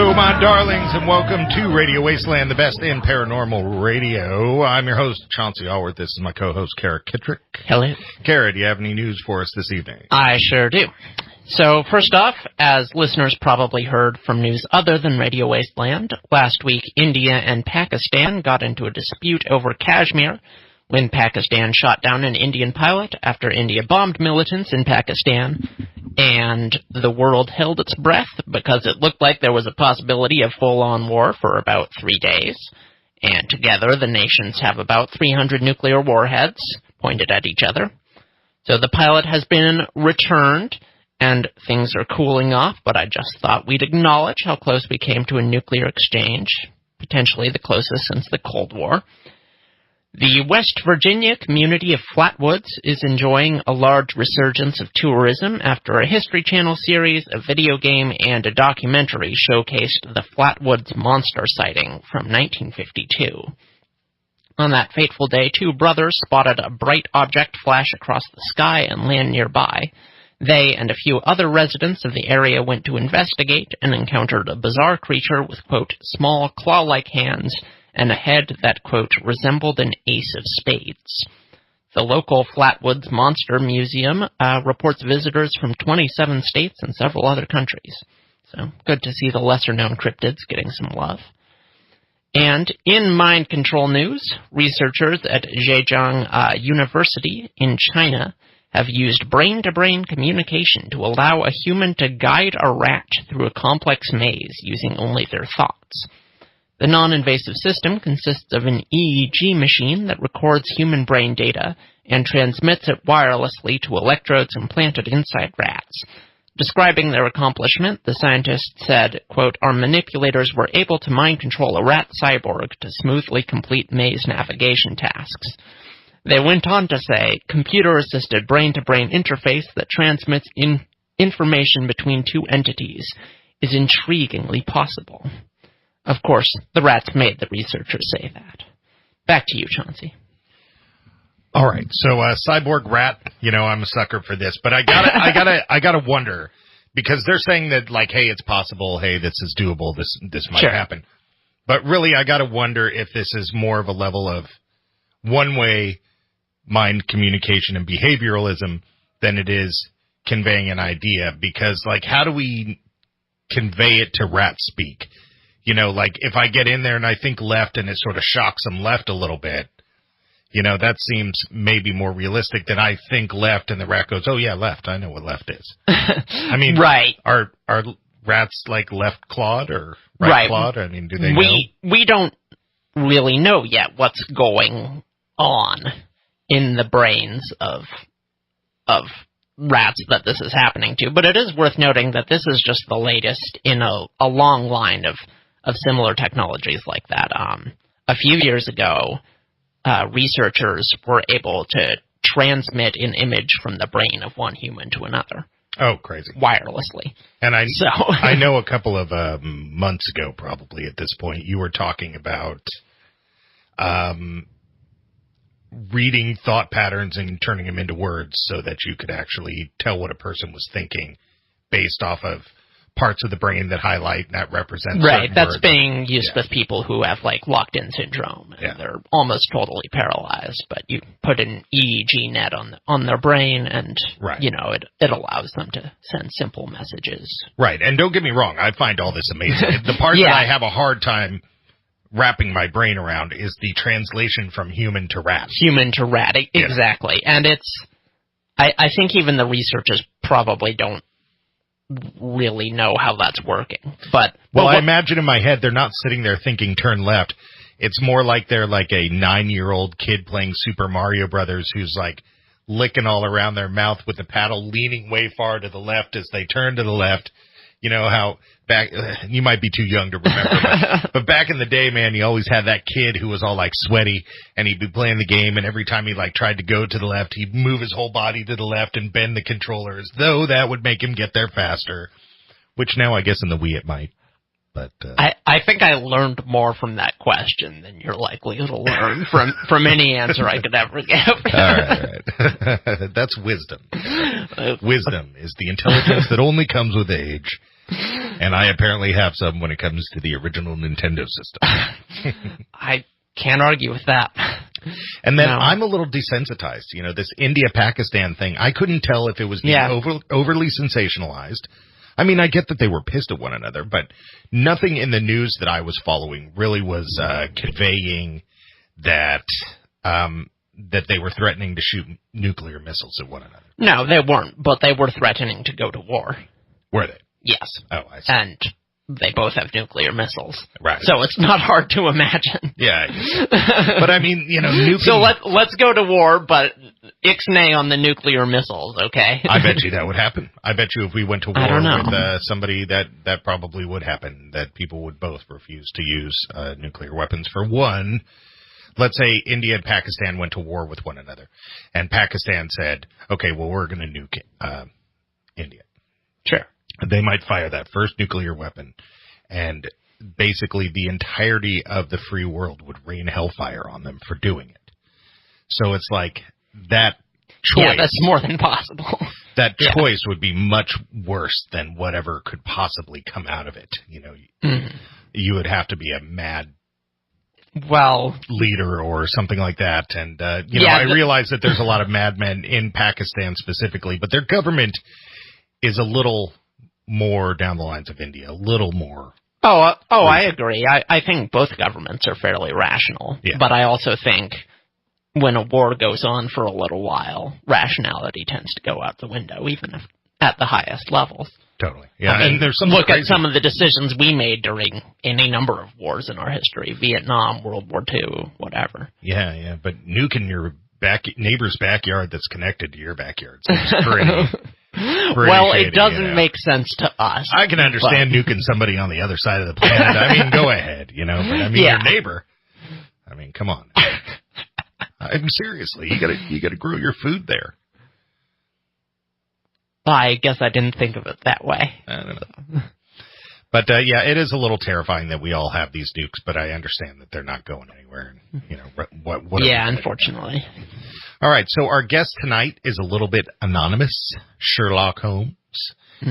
Hello, my darlings, and welcome to Radio Wasteland, the best in paranormal radio. I'm your host, Chauncey Allworth. This is my co-host, Kara Kittrick. Hello. Kara, do you have any news for us this evening? I sure do. So, first off, as listeners probably heard from news other than Radio Wasteland, last week India and Pakistan got into a dispute over Kashmir when Pakistan shot down an Indian pilot after India bombed militants in Pakistan, and the world held its breath because it looked like there was a possibility of full-on war for about 3 days. And together, the nations have about 300 nuclear warheads pointed at each other. So the pilot has been returned, and things are cooling off, but I just thought we'd acknowledge how close we came to a nuclear exchange, potentially the closest since the Cold War. The West Virginia community of Flatwoods is enjoying a large resurgence of tourism after a History Channel series, a video game, and a documentary showcased the Flatwoods monster sighting from 1952. On that fateful day, two brothers spotted a bright object flash across the sky and land nearby. They and a few other residents of the area went to investigate and encountered a bizarre creature with, quote, small claw-like hands and a head that, quote, resembled an ace of spades. The local Flatwoods Monster Museum reports visitors from 27 states and several other countries. So, good to see the lesser-known cryptids getting some love. And in mind control news, researchers at Zhejiang University in China have used brain-to-brain communication to allow a human to guide a rat through a complex maze using only their thoughts. The non-invasive system consists of an EEG machine that records human brain data and transmits it wirelessly to electrodes implanted inside rats. Describing their accomplishment, the scientists said, quote, our manipulators were able to mind control a rat cyborg to smoothly complete maze navigation tasks. They went on to say, computer-assisted brain-to-brain interface that transmits information between two entities is intriguingly possible. Of course, the rats made the researchers say that. Back to you, Chauncey. All right, so cyborg rat, you know, I'm a sucker for this, but I gotta wonder, because they're saying that, like, hey, it's possible, hey, this is doable, this might happen. But really, I gotta wonder if this is more of a level of one-way mind communication and behavioralism than it is conveying an idea, because, like, how do we convey it to rat speak? You know, like, if I get in there and I think left and it sort of shocks them left a little bit, you know, that seems maybe more realistic than I think left and the rat goes, oh, yeah, left. I know what left is. I mean, right. Are rats, like, left-clawed or right-clawed? I mean, do they know? We don't really know yet what's going on in the brains of rats that this is happening to, but it is worth noting that this is just the latest in a long line of similar technologies like that. A few years ago, researchers were able to transmit an image from the brain of one human to another. Oh, crazy. Wirelessly. And I know a couple of months ago, probably at this point, you were talking about reading thought patterns and turning them into words so that you could actually tell what a person was thinking based off of parts of the brain that highlight and that represent right, that's words. being used with people who have, like, locked-in syndrome, and they're almost totally paralyzed, but you put an EEG net on their brain, and, you know, it allows them to send simple messages. Right, and don't get me wrong, I find all this amazing. The part that I have a hard time wrapping my brain around is the translation from human to rat. Human to rat, exactly. And I think even the researchers probably don't really know how that's working. But I imagine in my head they're not sitting there thinking turn left. It's more like they're like a 9-year-old kid playing Super Mario Brothers who's like licking all around their mouth with the paddle, leaning way far to the left as they turn to the left. You know how back, you might be too young to remember, but back in the day, man, you always had that kid who was all like sweaty and he'd be playing the game, and every time he like tried to go to the left, he'd move his whole body to the left and bend the controller as though that would make him get there faster, which now I guess in the Wii it might. But I think I learned more from that question than you're likely to learn from any answer I could ever give. All right. That's wisdom. Wisdom is the intelligence that only comes with age. And I apparently have some when it comes to the original Nintendo system. I can't argue with that. And then I'm a little desensitized. You know, this India-Pakistan thing, I couldn't tell if it was being overly sensationalized. I mean, I get that they were pissed at one another, but nothing in the news that I was following really was conveying that that they were threatening to shoot nuclear missiles at one another. No, they weren't, but they were threatening to go to war. Were they? Yes. Oh, I see. And they both have nuclear missiles. Right. So it's not hard to imagine. Yeah. But I mean, you know, nuclear... So let's go to war, but ixnay on the nuclear missiles, okay? I bet you that would happen. I bet you if we went to war with somebody, that probably would happen, that people would both refuse to use nuclear weapons. For one, let's say India and Pakistan went to war with one another, and Pakistan said, okay, well, we're going to nuke India. Sure. They might fire that first nuclear weapon, and basically the entirety of the free world would rain hellfire on them for doing it. So it's like that choice... Yeah, that's more than possible. That choice would be much worse than whatever could possibly come out of it. You know, you would have to be a mad leader or something like that. And, you know, I realize that there's a lot of madmen in Pakistan specifically, but their government is a little more down the lines of India, a little more. I agree. I think both governments are fairly rational. Yeah. But I also think when a war goes on for a little while, rationality tends to go out the window, even if at the highest levels. Totally. Yeah. I mean, and there's look at some of the decisions we made during any number of wars in our history, Vietnam, World War II, whatever. Yeah. But nuking your neighbor's backyard that's connected to your backyard seems pretty... Well, shady, it doesn't make sense to us. I can understand nuking somebody on the other side of the planet. I mean, go ahead, you know. But I mean, your neighbor. I mean, come on. I mean, seriously, you gotta grow your food there. I guess I didn't think of it that way. I don't know. But yeah, it is a little terrifying that we all have these nukes. But I understand that they're not going anywhere. And, you know, what? Yeah, unfortunately. All right, so our guest tonight is a little bit anonymous. Shurlock Holmes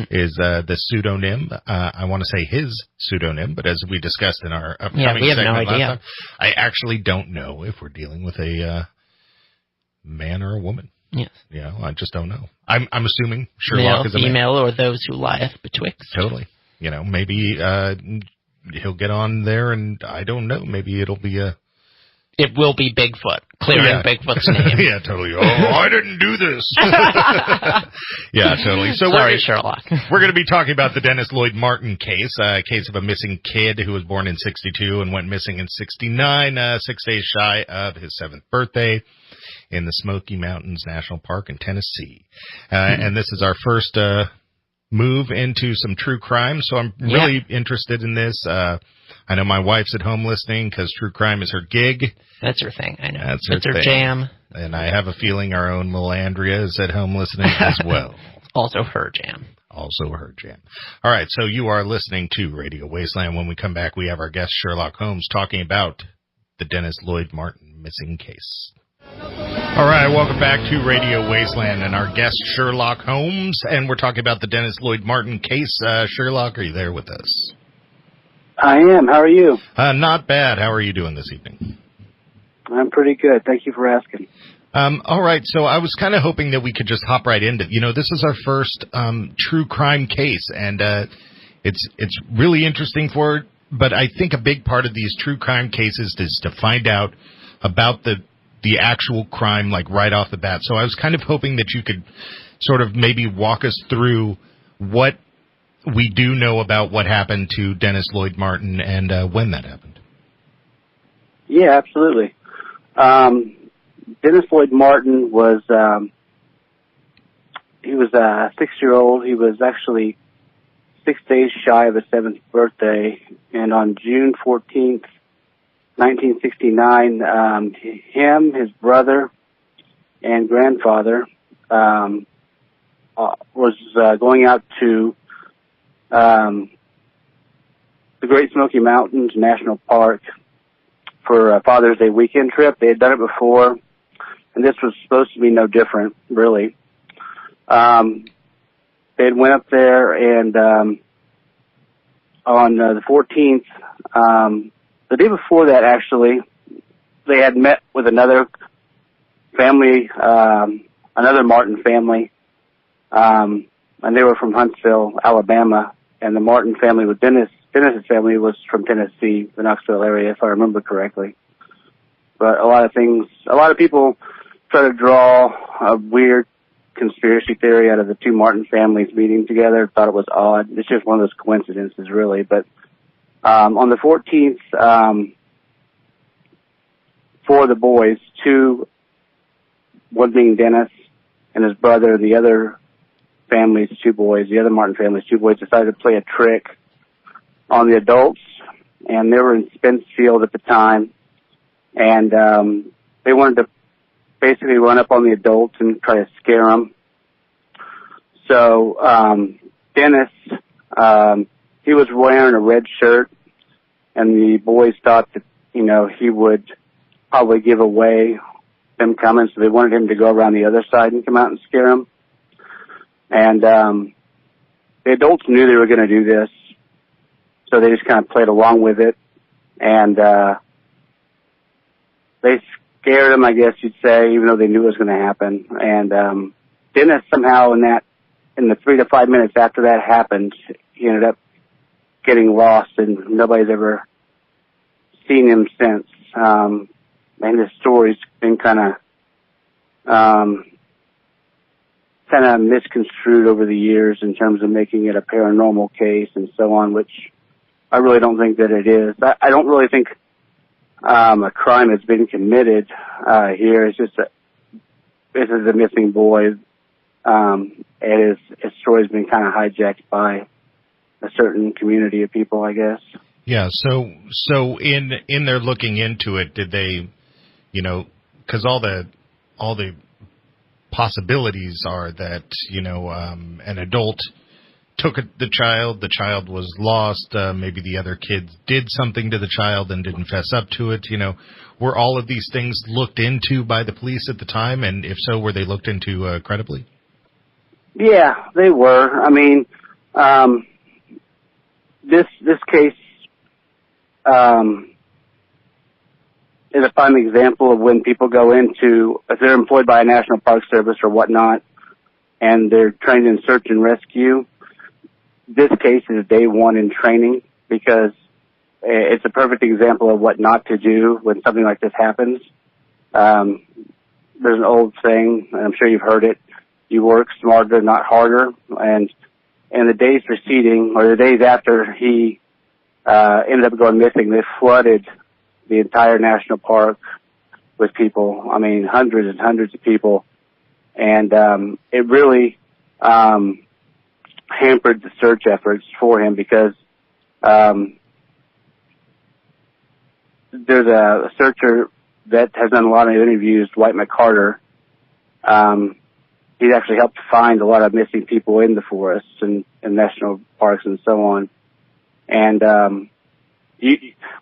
is the pseudonym. I want to say his pseudonym, but as we discussed in our upcoming segment no idea. last time, I actually don't know if we're dealing with a man or a woman. Yes. You know, I just don't know. I'm assuming Shurlock is a female, or those who lieth betwixt. Totally. You know, maybe he'll get on there, and I don't know. Maybe it'll be a... It will be Bigfoot, clearing Bigfoot's name. Yeah, totally. Oh, I didn't do this. Yeah, totally. So sorry, Sherlock. We're going to be talking about the Dennis Lloyd Martin case, a case of a missing kid who was born in 1962 and went missing in 1969, 6 days shy of his 7th birthday in the Smoky Mountains National Park in Tennessee. And this is our first move into some true crime, so I'm really interested in this. I know my wife's at home listening because true crime is her gig. That's her thing, I know. That's her jam. And I have a feeling our own little Andrea is at home listening as well. Also her jam. Also her jam. All right, so you are listening to Radio Wasteland. When we come back, we have our guest Shurlock Holmes talking about the Dennis Lloyd Martin missing case. All right, welcome back to Radio Wasteland and our guest Shurlock Holmes, and we're talking about the Dennis Lloyd Martin case. Shurlock, are you there with us? I am. How are you? Not bad. How are you doing this evening? I'm pretty good. Thank you for asking. All right. So I was kind of hoping that we could just hop right into it. You know, this is our first true crime case, and it's really interesting but I think a big part of these true crime cases is to find out about the actual crime, like right off the bat. So I was kind of hoping that you could sort of maybe walk us through what we do know about what happened to Dennis Lloyd Martin and when that happened. Yeah, absolutely. Dennis Lloyd Martin was, he was a 6-year-old. He was actually 6 days shy of his 7th birthday. And on June 14th, 1969, him, his brother, and grandfather was going out to the Great Smoky Mountains National Park for a Father's Day weekend trip. They had done it before, and this was supposed to be no different, really. They had went up there, and on the 14th, the day before that, actually, they had met with another family, another Martin family, and they were from Huntsville, Alabama, and the Martin family was Dennis's family was from Tennessee, the Knoxville area, if I remember correctly. But a lot of people try to draw a weird conspiracy theory out of the two Martin families meeting together. Thought it was odd. It's just one of those coincidences, really. But on the 14th, for the boys, one being Dennis and his brother, the other family's two boys, the other Martin family's two boys, decided to play a trick on the adults, and they were in Spencefield at the time, and they wanted to basically run up on the adults and try to scare them. So Dennis, he was wearing a red shirt, and the boys thought that, he would probably give away them coming, so they wanted him to go around the other side and come out and scare them. And the adults knew they were going to do this, so they just kind of played along with it, and they scared him, I guess you'd say, even though they knew it was going to happen. And Dennis somehow in the 3 to 5 minutes after that happened, he ended up getting lost, and nobody's ever seen him since. And his story's been kind of misconstrued over the years in terms of making it a paranormal case and so on, which I really don't think that it is. I don't really think a crime has been committed here. It's just this is a missing boy, and his story's been kind of hijacked by a certain community of people, I guess. Yeah. So in their looking into it, did they, because all the possibilities are that an adult took the child was lost, maybe the other kids did something to the child and didn't fess up to it. Were all of these things looked into by the police at the time, and if so, were they looked into credibly? Yeah, they were. I mean, this case is a prime example of when people go into, if they're employed by a National Park Service or whatnot, and they're trained in search and rescue. This case is day one in training, because it's a perfect example of what not to do when something like this happens. There's an old saying, and I'm sure you've heard it, you work smarter, not harder. And in the days preceding, or the days after he ended up going missing, they flooded the entire national park with people. I mean, hundreds and hundreds of people. And it really hampered the search efforts for him, because there's a searcher that has done a lot of interviews, Dwight McCarter. He's actually helped find a lot of missing people in the forests and national parks and so on. And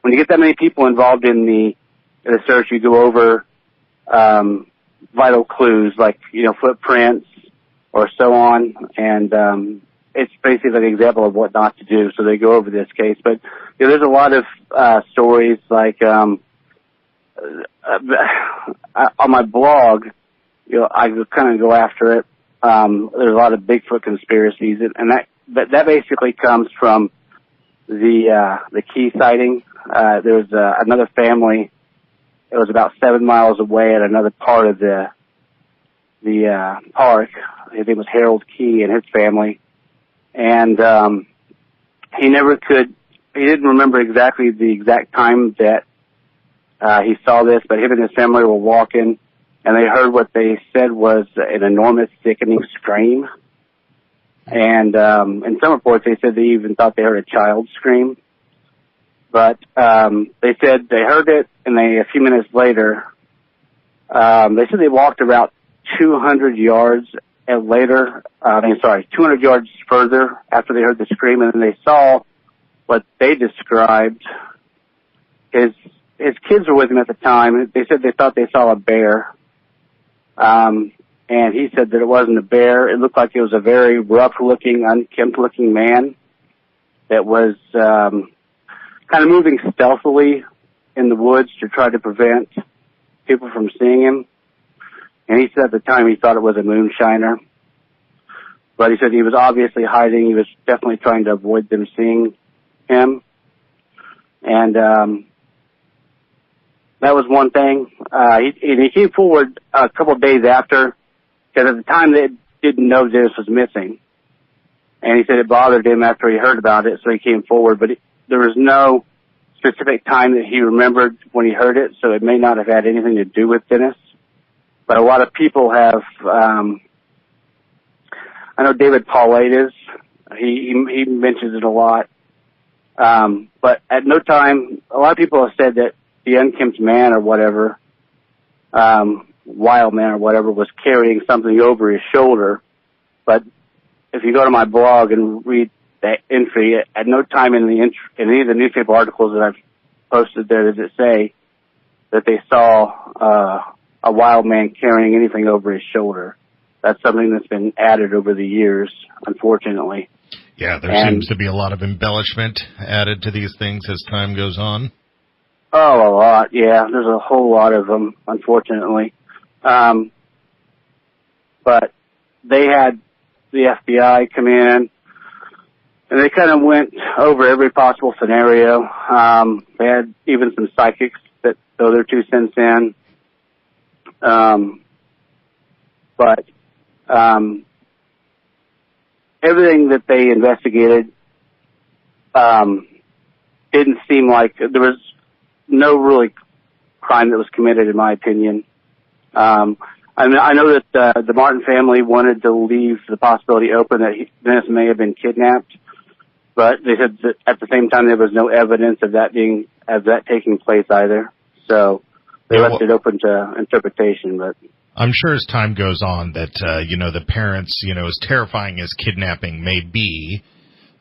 when you get that many people involved in the search, you go over vital clues like footprints or so on, and it's basically an example of what not to do. So they go over this case, but there's a lot of stories like on my blog. I kind of go after it. There's a lot of Bigfoot conspiracies, and that basically comes from the Key sighting. There was another family. It was about 7 miles away at another part of the park. His name was Harold Key and his family, and he didn't remember exactly the exact time that he saw this, but him and his family were walking, and they heard what they said was an enormous, sickening scream. And in some reports, they said they even thought they heard a child scream. But they said they heard it, and a few minutes later, they said they walked about 200 yards 200 yards further after they heard the scream, and then they saw what they described. His kids were with him at the time. They said they thought they saw a bear. And he said that it wasn't a bear. It looked like it was a very rough-looking, unkempt-looking man that was kind of moving stealthily in the woods to try to prevent people from seeing him. And he said at the time he thought it was a moonshiner. But he said he was obviously hiding. He was definitely trying to avoid them seeing him. And that was one thing. He came forward a couple of days after, because at the time they didn't know Dennis was missing. And he said it bothered him after he heard about it, so he came forward. But there was no specific time that he remembered when he heard it, so it may not have had anything to do with Dennis. But a lot of people have, I know David Paulides, he mentions it a lot. But at no time, a lot of people have said that the unkempt man or whatever, wild man or whatever, was carrying something over his shoulder. But if you go to my blog and read that entry, at no time in any of the newspaper articles that I've posted there does it say that they saw a wild man carrying anything over his shoulder. That's something that's been added over the years, unfortunately. Yeah, there seems to be a lot of embellishment added to these things as time goes on. Oh, a lot, yeah. There's a whole lot of them, unfortunately. But they had the FBI come in, and they kind of went over every possible scenario. They had even some psychics that throw their 2 cents in. But everything that they investigated didn't seem like there was no really crime that was committed, in my opinion. I know that the Martin family wanted to leave the possibility open that Dennis may have been kidnapped, but they said that at the same time there was no evidence of that taking place either. So they left it open to interpretation. But I'm sure as time goes on that the parents, as terrifying as kidnapping may be,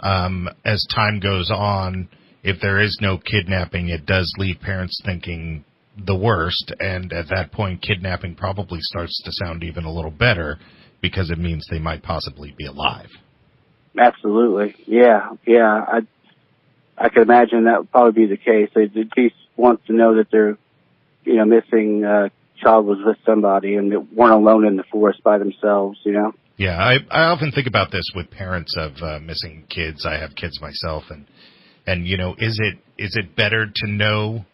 as time goes on, if there is no kidnapping, it does leave parents thinking the worst, and at that point, kidnapping probably starts to sound even a little better because it means they might possibly be alive. Absolutely, yeah. I could imagine that would probably be the case. They at least want to know that their, missing child was with somebody and they weren't alone in the forest by themselves. Yeah, I often think about this with parents of missing kids. I have kids myself, and is it better to know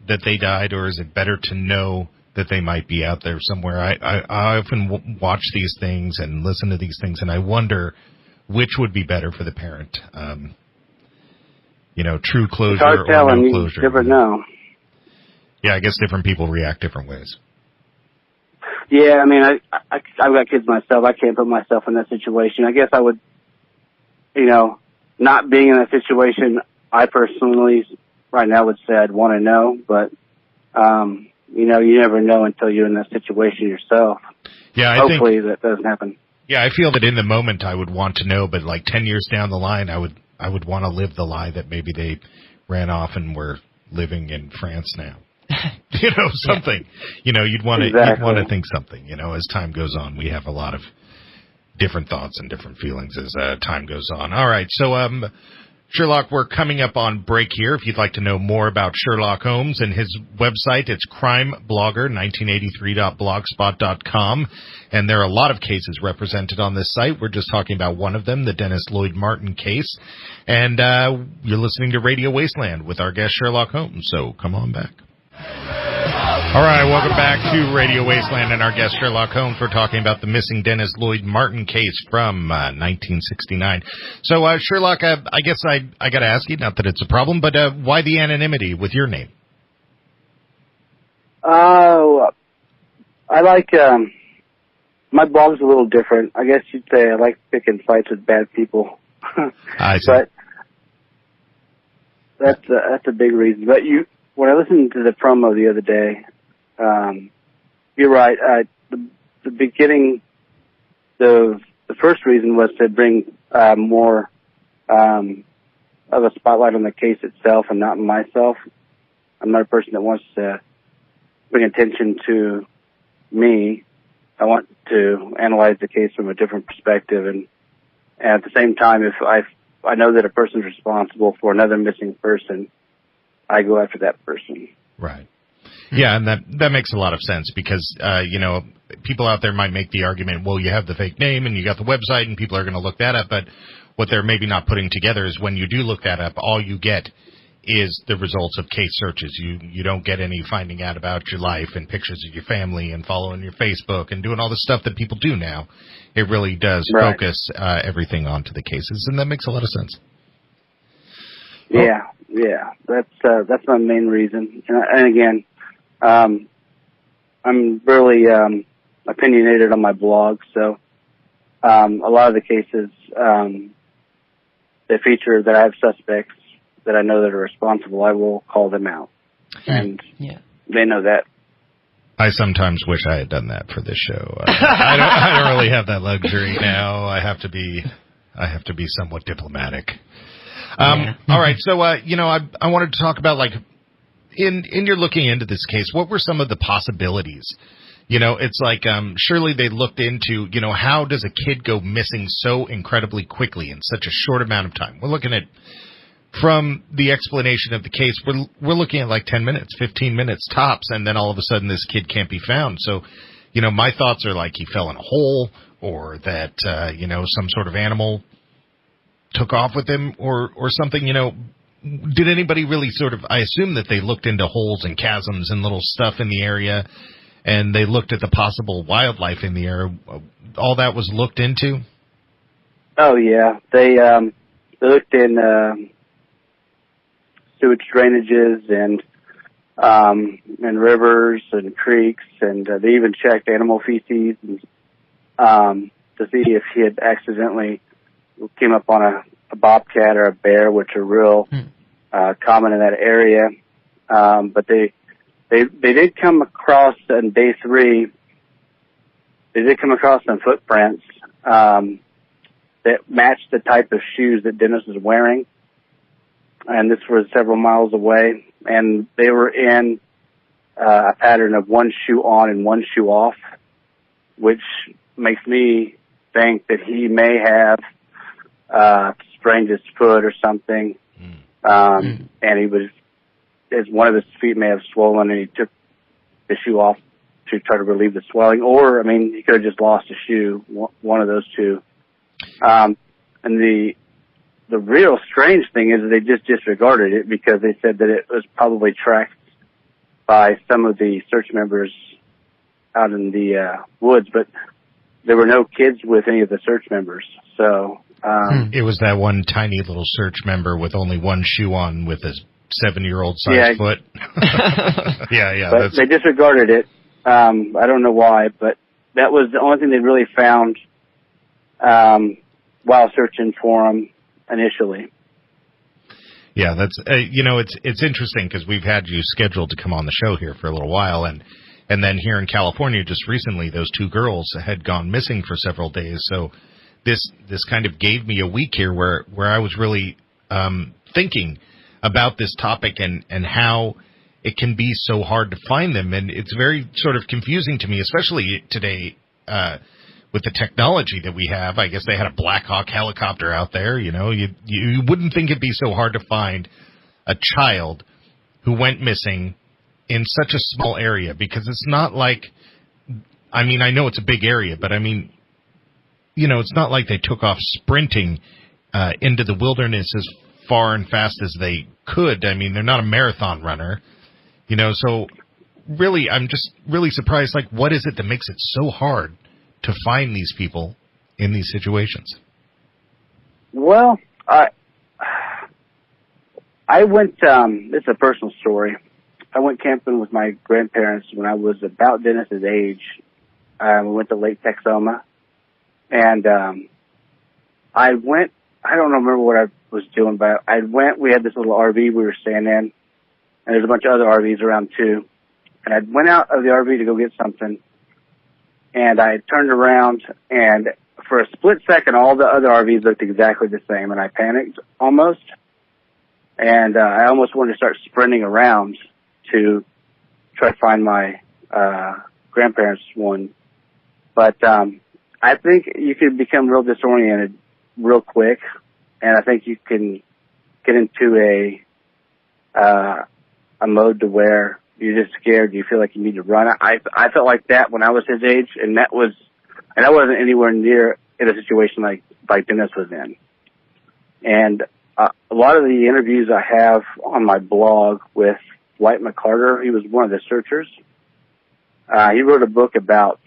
that they died, or is it better to know that they might be out there somewhere? I often watch these things and listen to these things, and I wonder which would be better for the parent. True closure or no closure. You never know. Yeah, I guess different people react different ways. Yeah, I mean, I've got kids myself. I can't put myself in that situation. I guess I would, not being in that situation, I personally right now would say I'd want to know, but, you never know until you're in that situation yourself. Yeah, Hopefully that doesn't happen. Yeah, I feel that in the moment I would want to know, but like 10 years down the line, I would want to live the lie that maybe they ran off and were living in France now. Something. Yeah. You'd want to think something. As time goes on, we have a lot of different thoughts and different feelings as time goes on. All right, so Shurlock, we're coming up on break here. If you'd like to know more about Shurlock Holmes and his website, it's crimeblogger1983.blogspot.com. And there are a lot of cases represented on this site. We're just talking about one of them, the Dennis Lloyd Martin case. And you're listening to Radio Wasteland with our guest Shurlock Holmes, so come on back. All right, welcome back to Radio Wasteland and our guest Shurlock Holmes. We're talking about the missing Dennis Lloyd Martin case from 1969. So, Shurlock, I guess I got to ask you, not that it's a problem, but why the anonymity with your name? I like, my blog's a little different. I guess you'd say I like picking fights with bad people. I see. But that's a big reason. But when I listened to the promo the other day, you're right. The beginning, the first reason was to bring more of a spotlight on the case itself and not myself. I'm not a person that wants to bring attention to me. I want to analyze the case from a different perspective, and at the same time, if I I know that a person's responsible for another missing person, I go after that person. Right. Yeah, and that makes a lot of sense because, people out there might make the argument, well, you have the fake name and you got the website and people are going to look that up, but what they're maybe not putting together is when you do look that up, all you get is the results of case searches. You don't get any finding out about your life and pictures of your family and following your Facebook and doing all the stuff that people do now. It really does focus everything onto the cases, and that makes a lot of sense. Yeah. That's my main reason. And again, I'm really opinionated on my blog, so a lot of the cases that feature that I have suspects that I know that are responsible, I will call them out, and they know that. I sometimes wish I had done that for this show. I don't really have that luxury now. I have to be somewhat diplomatic. All right, so I wanted to talk about, like, in your looking into this case, what were some of the possibilities? It's like surely they looked into, how does a kid go missing so incredibly quickly in such a short amount of time? We're looking at, from the explanation of the case, we're looking at like 10 minutes, 15 minutes tops, and then all of a sudden this kid can't be found. So, my thoughts are like he fell in a hole, or that, some sort of animal took off with him or something. Did anybody really I assume that they looked into holes and chasms and little stuff in the area, and they looked at the possible wildlife in the area. All that was looked into? Oh, yeah. They looked in sewage drainages and rivers and creeks, and they even checked animal feces and, to see if he had accidentally came up on a bobcat or a bear, which are real common in that area. But they did come across on day 3. They did come across some footprints that matched the type of shoes that Dennis was wearing, and this was several miles away. And they were in a pattern of one shoe on and one shoe off, which makes me think that he may have sprained his foot or something, and one of his feet may have swollen, and he took the shoe off to try to relieve the swelling, or, he could have just lost a shoe, one of those two. And the real strange thing is that they just disregarded it because they said that it was probably tracked by some of the search members out in the woods, but there were no kids with any of the search members, so... it was that one tiny little search member with only one shoe on with a 7-year-old size foot. Yeah. But they disregarded it. I don't know why, but that was the only thing they really found while searching for him initially. Yeah, that's it's interesting because we've had you scheduled to come on the show here for a little while, and then here in California just recently, those 2 girls had gone missing for several days, so. This kind of gave me a week here where I was really thinking about this topic and how it can be so hard to find them. And it's very sort of confusing to me, especially today with the technology that we have. I guess they had a Black Hawk helicopter out there. You wouldn't think it'd be so hard to find a child who went missing in such a small area, because it's not like, I know it's a big area, but it's not like they took off sprinting into the wilderness as far and fast as they could. They're not a marathon runner, so really, I'm just really surprised. Like, what is it that makes it so hard to find these people in these situations? Well, I went, this is a personal story. I went camping with my grandparents when I was about Dennis's age. We went to Lake Texoma. And I went, I don't remember what I was doing, but we had this little RV we were staying in, and there's a bunch of other RVs around too. And I went out of the RV to go get something, and I turned around, and for a split second, all the other RVs looked exactly the same, and I panicked almost. And I almost wanted to start sprinting around to try to find my grandparents' one. But I think you could become real disoriented real quick and I think you can get into a mode to where you're just scared. You feel like you need to run. I felt like that when I was his age, and I wasn't anywhere near in a situation like Dennis was in. And a lot of the interviews I have on my blog with Dwight McCarter, he was one of the searchers. He wrote a book about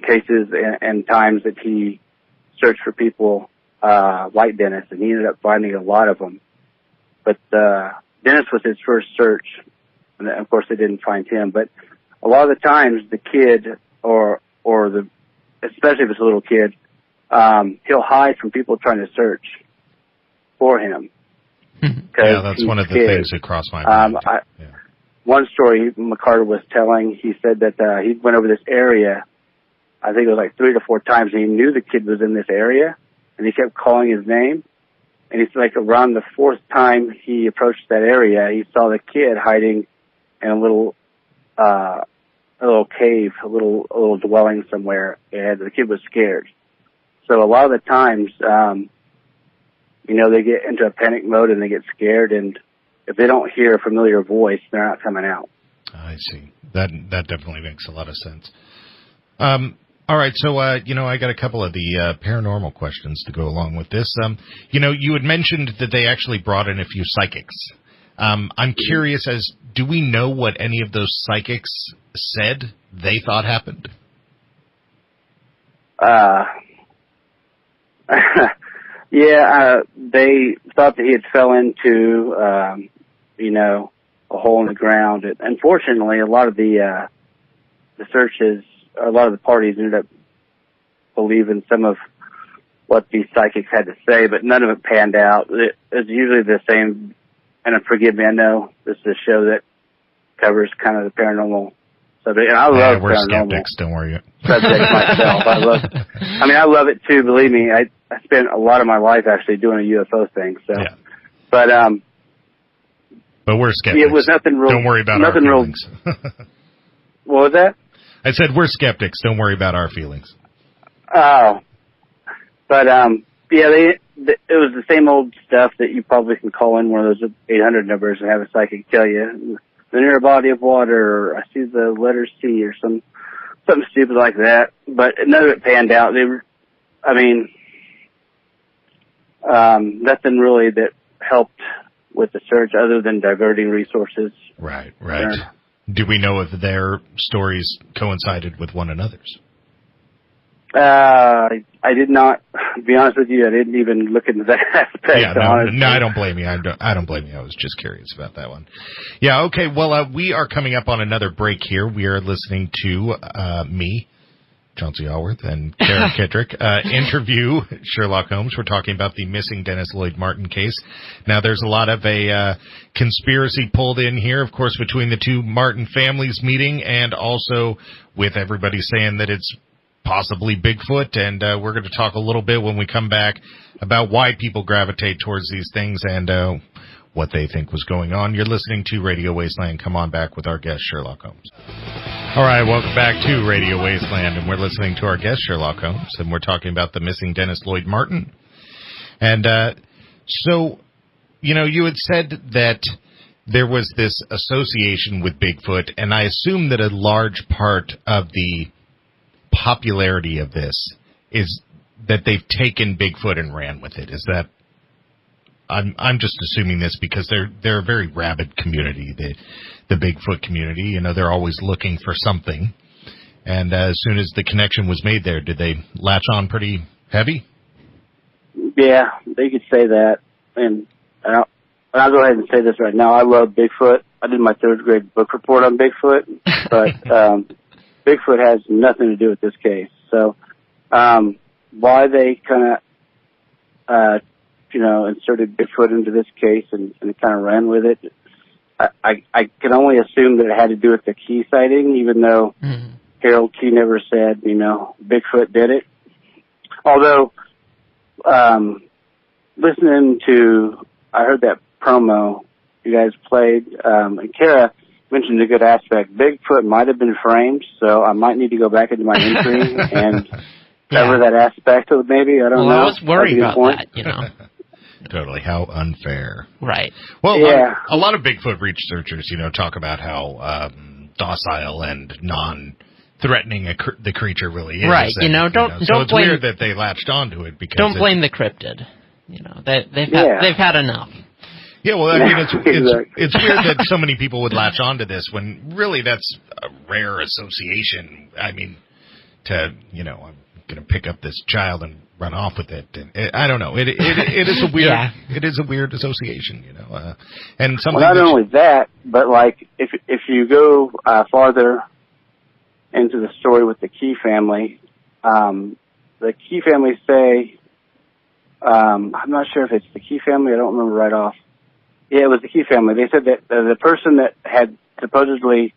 cases and times that he searched for people like Dennis, and he ended up finding a lot of them. But Dennis was his first search, and of course they didn't find him. But a lot of the times, the kid especially if it's a little kid, he'll hide from people trying to search for him. Yeah, that's one of the things that crossed my mind. One story McCarter was telling, he said that he went over this area, I think it was like 3 to 4 times, and he knew the kid was in this area, and he kept calling his name. And he's like around the 4th time he approached that area, he saw the kid hiding in a little cave, a little dwelling somewhere, and the kid was scared. So a lot of the times, they get into a panic mode and they get scared, and if they don't hear a familiar voice, they're not coming out. I see. That definitely makes a lot of sense. All right, so, I got a couple of the paranormal questions to go along with this. You had mentioned that they actually brought in a few psychics. I'm curious do we know what any of those psychics said they thought happened? They thought that he had fell into, a hole in the ground. Unfortunately, a lot of the searches, a lot of the parties ended up believing some of what these psychics had to say, but none of it panned out. It's usually the same, and forgive me, I know this is a show that covers kind of the paranormal subject, and I love we're paranormal skeptics, don't worry. Subject myself. I love it too, believe me. I spent a lot of my life actually doing a UFO thing, so. Yeah. But we're skeptics. It was nothing real. Don't worry about our feelings. What was that? I said we're skeptics. Don't worry about our feelings. Oh. But, it was the same old stuff that you probably can call in one of those 800 numbers and have a psychic tell you. They're near a body of water, or I see the letter C, or something stupid like that. But none of it panned out. Nothing really that helped with the search other than diverting resources. Right. Do we know if their stories coincided with one another's? I did not. To be honest with you, I didn't even look into that aspect. Yeah, no, I don't blame you. I don't blame you. I was just curious about that one. Yeah, okay. Well, we are coming up on another break here. We are listening to me, Chauncey Allworth, and Kara Kittrick interview Shurlock Holmes. We're talking about the missing Dennis Lloyd Martin case. Now, there's a lot of a conspiracy pulled in here, of course, between the two Martin families meeting, and also with everybody saying that it's possibly Bigfoot, and we're going to talk a little bit when we come back about why people gravitate towards these things and what they think was going on. You're listening to Radio Wasteland. Come on back with our guest, Shurlock Holmes. All right, welcome back to Radio Wasteland, and we're listening to our guest, Shurlock Holmes, and we're talking about the missing Dennis Lloyd Martin. And so, you had said that there was this association with Bigfoot, and I assume that a large part of the popularity of this is that they've taken Bigfoot and ran with it. Is that? I'm just assuming this because they're a very rabid community, the Bigfoot community. They're always looking for something. And as soon as the connection was made there, did they latch on pretty heavy? Yeah, they could say that. And I'll go ahead and say this right now. I love Bigfoot. I did my 3rd grade book report on Bigfoot, but Bigfoot has nothing to do with this case. So why they kind of, inserted Bigfoot into this case and kind of ran with it, I can only assume that it had to do with the Key sighting, even though Harold Key never said, Bigfoot did it. Although, listening to, I heard that promo you guys played, and Kara mentioned a good aspect. Bigfoot might have been framed, so I might need to go back into my entry cover that aspect of it, maybe. I don't know. I was worried about that, you know. Totally. How unfair. Right. Well, a lot of Bigfoot researchers, you know, talk about how docile and non-threatening the creature really is. Right. And, don't so it's blame, weird that they latched onto it because don't blame the cryptid. You know, they've had enough. Yeah, well, I mean, it's weird that so many people would latch onto this when really that's a rare association. I mean, I'm going to pick up this child and run off with it. And I don't know. It is a weird. It is a weird association, you know. And something. Well, not only that, but like if you go farther into the story with the Key family, the Key family say, I'm not sure if it's the Key family. I don't remember right off. Yeah, it was the Key family. They said that the person that had supposedly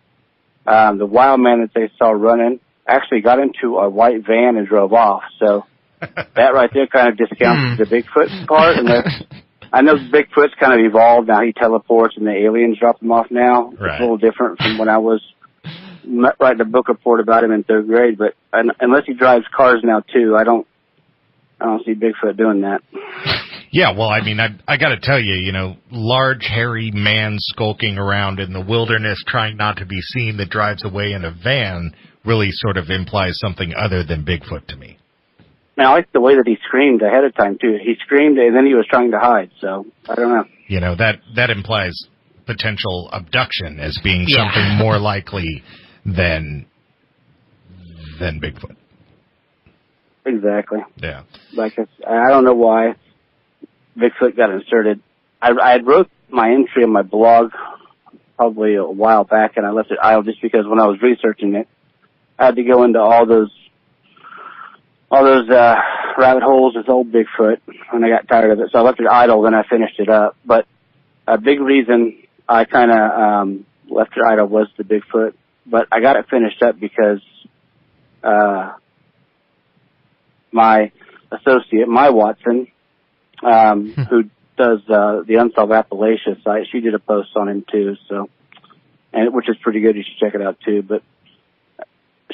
the wild man that they saw running actually got into a white van and drove off. So that right there kind of discounts the Bigfoot part. And I know Bigfoot's kind of evolved. Now he teleports and the aliens drop him off now. Right. It's a little different from when I was writing a book report about him in 3rd grade. But unless he drives cars now too, I don't see Bigfoot doing that. Yeah, well, I mean, I got to tell you, you know, large, hairy man skulking around in the wilderness trying not to be seen that drives away in a van really sort of implies something other than Bigfoot to me. Now, I like the way that he screamed ahead of time, too. He screamed, and then he was trying to hide, so I don't know. You know, that implies potential abduction as being something more likely than Bigfoot. Exactly. Yeah. Like, I don't know why Bigfoot got inserted. I had wrote my entry on my blog probably a while back, and I left it idle just because when I was researching it, I had to go into all those rabbit holes with old Bigfoot, and I got tired of it, so I left it idle, then I finished it up. But a big reason I kind of left it idle was the Bigfoot, but I got it finished up because my associate, my Watson, who does the Unsolved Appalachia site, she did a post on him too, so, and which is pretty good. You should check it out too. But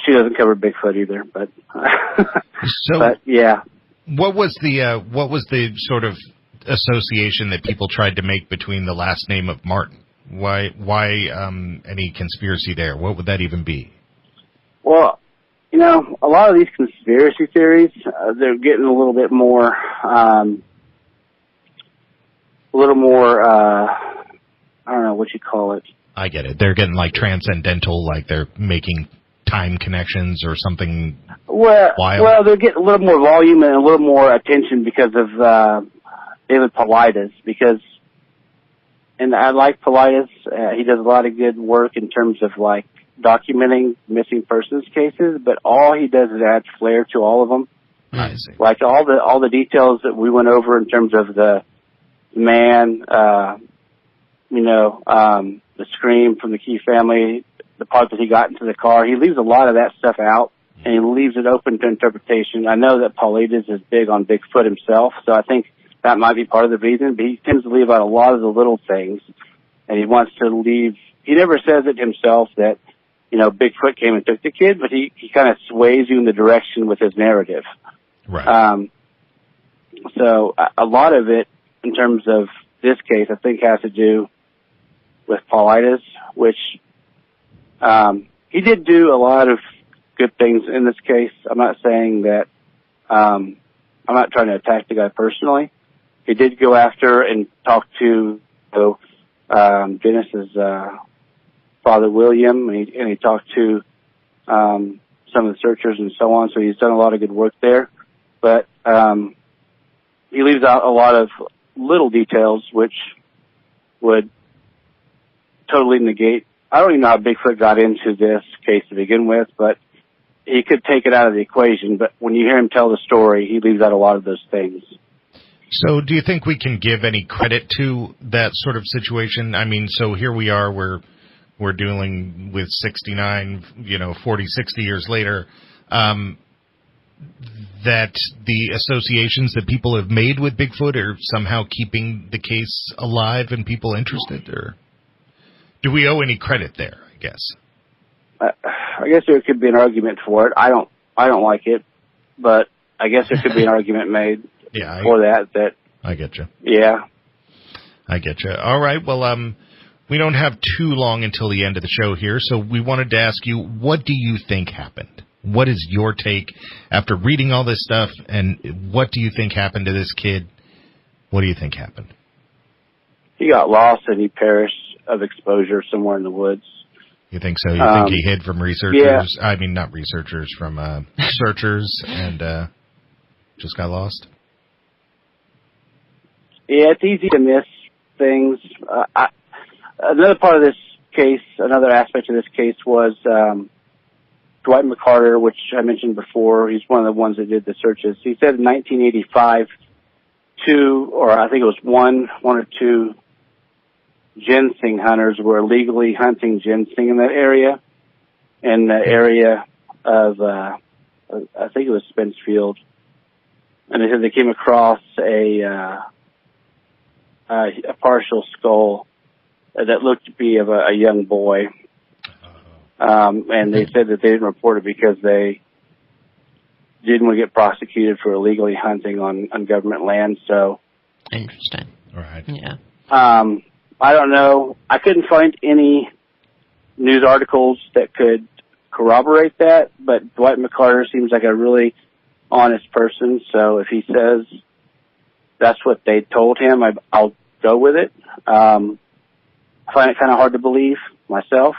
she doesn't cover Bigfoot either. But but yeah. What was the sort of association that people tried to make between the last name of Martin? Why any conspiracy there? What would that even be? Well, you know, a lot of these conspiracy theories, they're getting a little bit more, I don't know what you call it. I get it. They're getting like transcendental, like they're making time connections or something wild. Well, they're getting a little more volume and a little more attention because of David Paulides, and I like Paulides. He does a lot of good work in terms of like documenting missing persons cases, but all he does is add flair to all of them. I see. Like all the details that we went over in terms of the man, the scream from the Key family, the part that he got into the car. He leaves a lot of that stuff out, and he leaves it open to interpretation. I know that Paulides is big on Bigfoot himself, so I think that might be part of the reason, but he tends to leave out a lot of the little things, and he wants to leave. He never says it himself that, you know, Bigfoot came and took the kid, but he kind of sways you in the direction with his narrative. Right. So a lot of it, in terms of this case, I think has to do with Paulides, which he did do a lot of good things in this case. I'm not saying that I'm not trying to attack the guy personally. He did go after and talk to Dennis's father William, and he talked to some of the searchers and so on. So he's done a lot of good work there, but he leaves out a lot of little details which would totally negate. I don't even know how Bigfoot got into this case to begin with, but he could take it out of the equation. But when you hear him tell the story, he leaves out a lot of those things. So do you think we can give any credit to that sort of situation? I mean, so here we are, we're dealing with 69, 40, 60 years later, that the associations that people have made with Bigfoot are somehow keeping the case alive and people interested, or do we owe any credit there, I guess? I guess there could be an argument for it. I don't like it, but I guess there could be an argument made for that. I get you. Yeah. I get you. All right. Well, we don't have too long until the end of the show here, so we wanted to ask you, what do you think happened? What is your take after reading all this stuff, and what do you think happened to this kid? What do you think happened? He got lost and he perished of exposure somewhere in the woods. You think so? You think he hid from researchers? Yeah. I mean, not researchers, from searchers, and just got lost? Yeah, it's easy to miss things. Another part of this case, another aspect of this case was Dwight McCarter, which I mentioned before. He's one of the ones that did the searches. He said in 1985, one or two ginseng hunters were illegally hunting ginseng in that area, in the area of, I think it was Spencefield. And they said they came across a partial skull that looked to be of a young boy. And they said that they didn't report it because they didn't want to get prosecuted for illegally hunting on government land. So interesting. All right. Yeah. I don't know. I couldn't find any news articles that could corroborate that, but Dwight McCarter seems like a really honest person. So if he says that's what they told him, I'll go with it. I find it kind of hard to believe myself,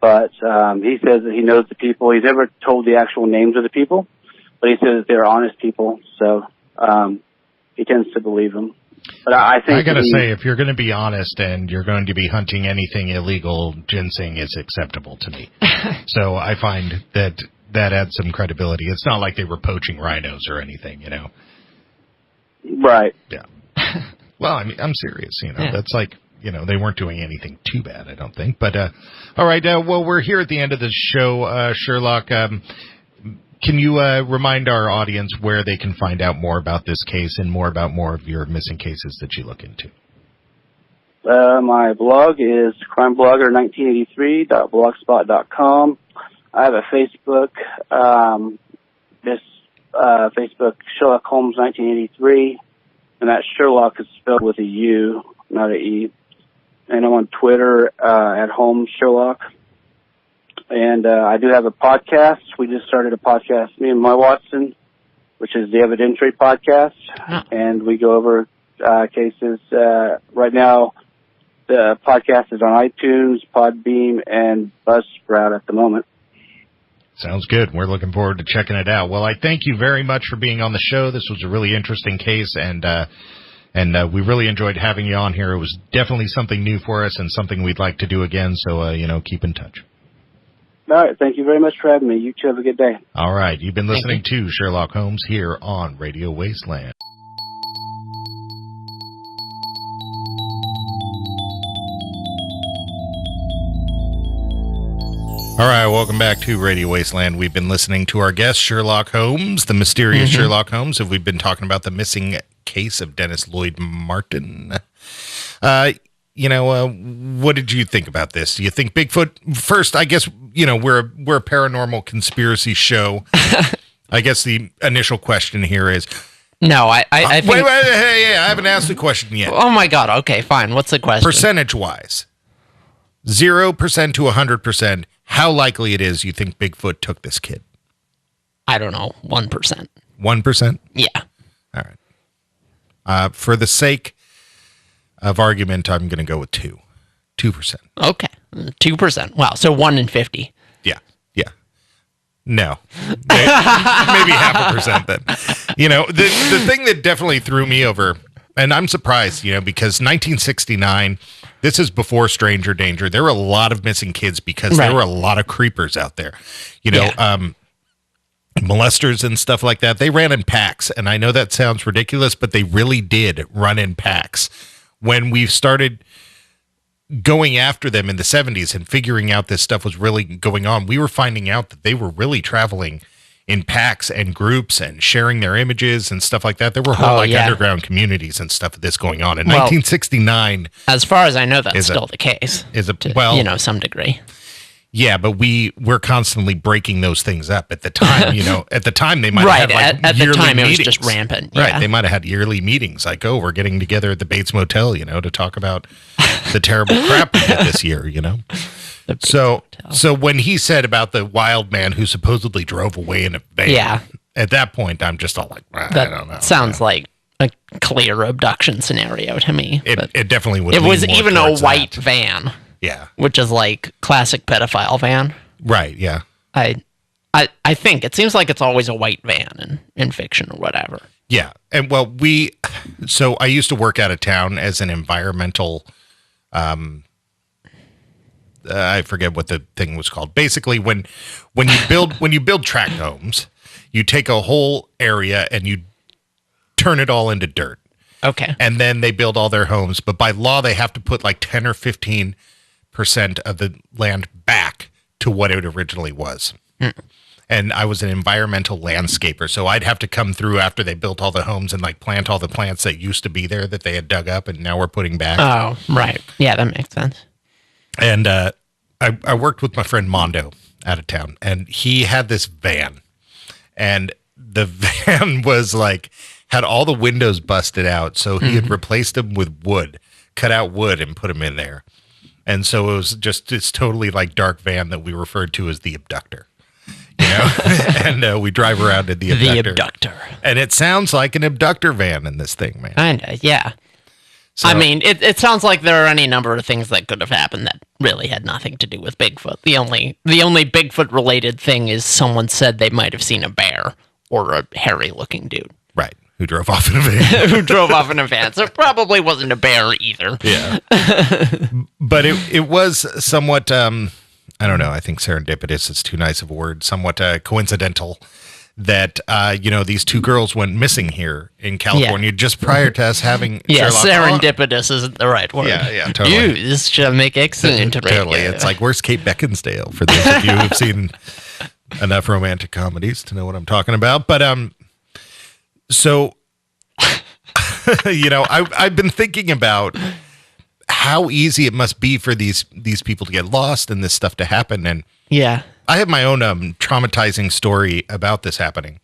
but he says that he knows the people. He's never told the actual names of the people, but he says that they're honest people, so he tends to believe them. But I think I gotta say, if you're going to be honest and you're going to be hunting anything illegal, ginseng is acceptable to me. So I find that adds some credibility. It's not like they were poaching rhinos or anything, you know. Right. Yeah. Well, I mean, I'm serious. You know, that's like, you know, they weren't doing anything too bad, I don't think. But all right. Well, we're here at the end of the show, Shurlock. Can you remind our audience where they can find out more about this case and more of your missing cases that you look into? My blog is crimeblogger1983.blogspot.com. I have a Facebook, Facebook Shurlock Holmes 1983, and that Shurlock is spelled with a U, not a E. And I'm on Twitter at Holmes Shurlock. And I do have a podcast. We just started a podcast, me and my Watson, which is the Evidentiary Podcast. And we go over cases. Right now, the podcast is on iTunes, Podbeam, and Buzzsprout at the moment. Sounds good. We're looking forward to checking it out. Well, I thank you very much for being on the show. This was a really interesting case, and we really enjoyed having you on here. It was definitely something new for us and something we'd like to do again, so, keep in touch. All right. Thank you very much for having me. You two have a good day. All right. You've been listening to Shurlock Holmes here on Radio Wasteland. All right, welcome back to Radio Wasteland. We've been listening to our guest, Shurlock Holmes, the mysterious Shurlock Holmes, and we've been talking about the missing case of Dennis Lloyd Martin. What did you think about this? Do you think Bigfoot? First, I guess, we're a paranormal conspiracy show. I guess the initial question here is... No, I think... Wait, hey, I haven't asked the question yet. Oh, my God. Okay, fine. What's the question? Percentage-wise, 0% to 100%, how likely it is you think Bigfoot took this kid? I don't know, 1%. 1%? Yeah. All right. For the sake of argument, I'm going to go with 2%. Okay, 2%. Wow, so 1 in 50. Yeah. No, maybe 0.5% then. The thing that definitely threw me over, and I'm surprised, because 1969, this is before Stranger Danger. There were a lot of missing kids because there were a lot of creepers out there. Molesters and stuff like that. They ran in packs, and I know that sounds ridiculous, but they really did run in packs. When we started going after them in the 70s and figuring out this stuff was really going on, we were finding out that they were really traveling in packs and groups and sharing their images and stuff like that. There were whole underground communities and stuff of this going on. In 1969... As far as I know, that's still the case. To some degree. Yeah, but we're constantly breaking those things up at the time. At the time they might have had at the time meetings. It was just rampant. Right, Yeah. they might have had yearly meetings like, we're getting together at the Bates Motel, to talk about the terrible crap we did this year. So when he said about the wild man who supposedly drove away in a van, at that point I'm just all like, I don't know. Sounds like a clear abduction scenario to me. It definitely would. It was even a white van. Yeah, which is like classic pedophile van. Right. Yeah. I think it seems like it's always a white van in fiction or whatever. Yeah, and so I used to work out of town as an environmental. I forget what the thing was called. Basically, when you build tract homes, you take a whole area and you turn it all into dirt. Okay. And then they build all their homes, but by law they have to put like 10 or 15% of the land back to what it originally was. And I was an environmental landscaper, so I'd have to come through after they built all the homes and like plant all the plants that used to be there that they had dug up and now we're putting back. Oh, right. Yeah, that makes sense. And I worked with my friend Mondo out of town, and he had this van, and the van was like had all the windows busted out, so he had replaced them with wood, cut out wood and put them in there. And so it was just this totally like dark van that we referred to as the abductor. And we drive around in the abductor. The abductor. And it sounds like an abductor van in this thing, man. Kinda, yeah. So, I mean, it sounds like there are any number of things that could have happened that really had nothing to do with Bigfoot. The only Bigfoot-related thing is someone said they might have seen a bear or a hairy-looking dude. Right, who drove off in a van. So it probably wasn't a bear either. Yeah. But it was somewhat, I don't know, I think serendipitous is too nice of a word, somewhat coincidental that, these two girls went missing here in California just prior to us having Shurlock serendipitous isn't the right word. Yeah, totally. This should make excellent radio. Totally. It's like, where's Kate Beckinsale for those of you who've seen enough romantic comedies to know what I'm talking about. But, so, I've been thinking about how easy it must be for these people to get lost and this stuff to happen. And yeah, I have my own traumatizing story about this happening.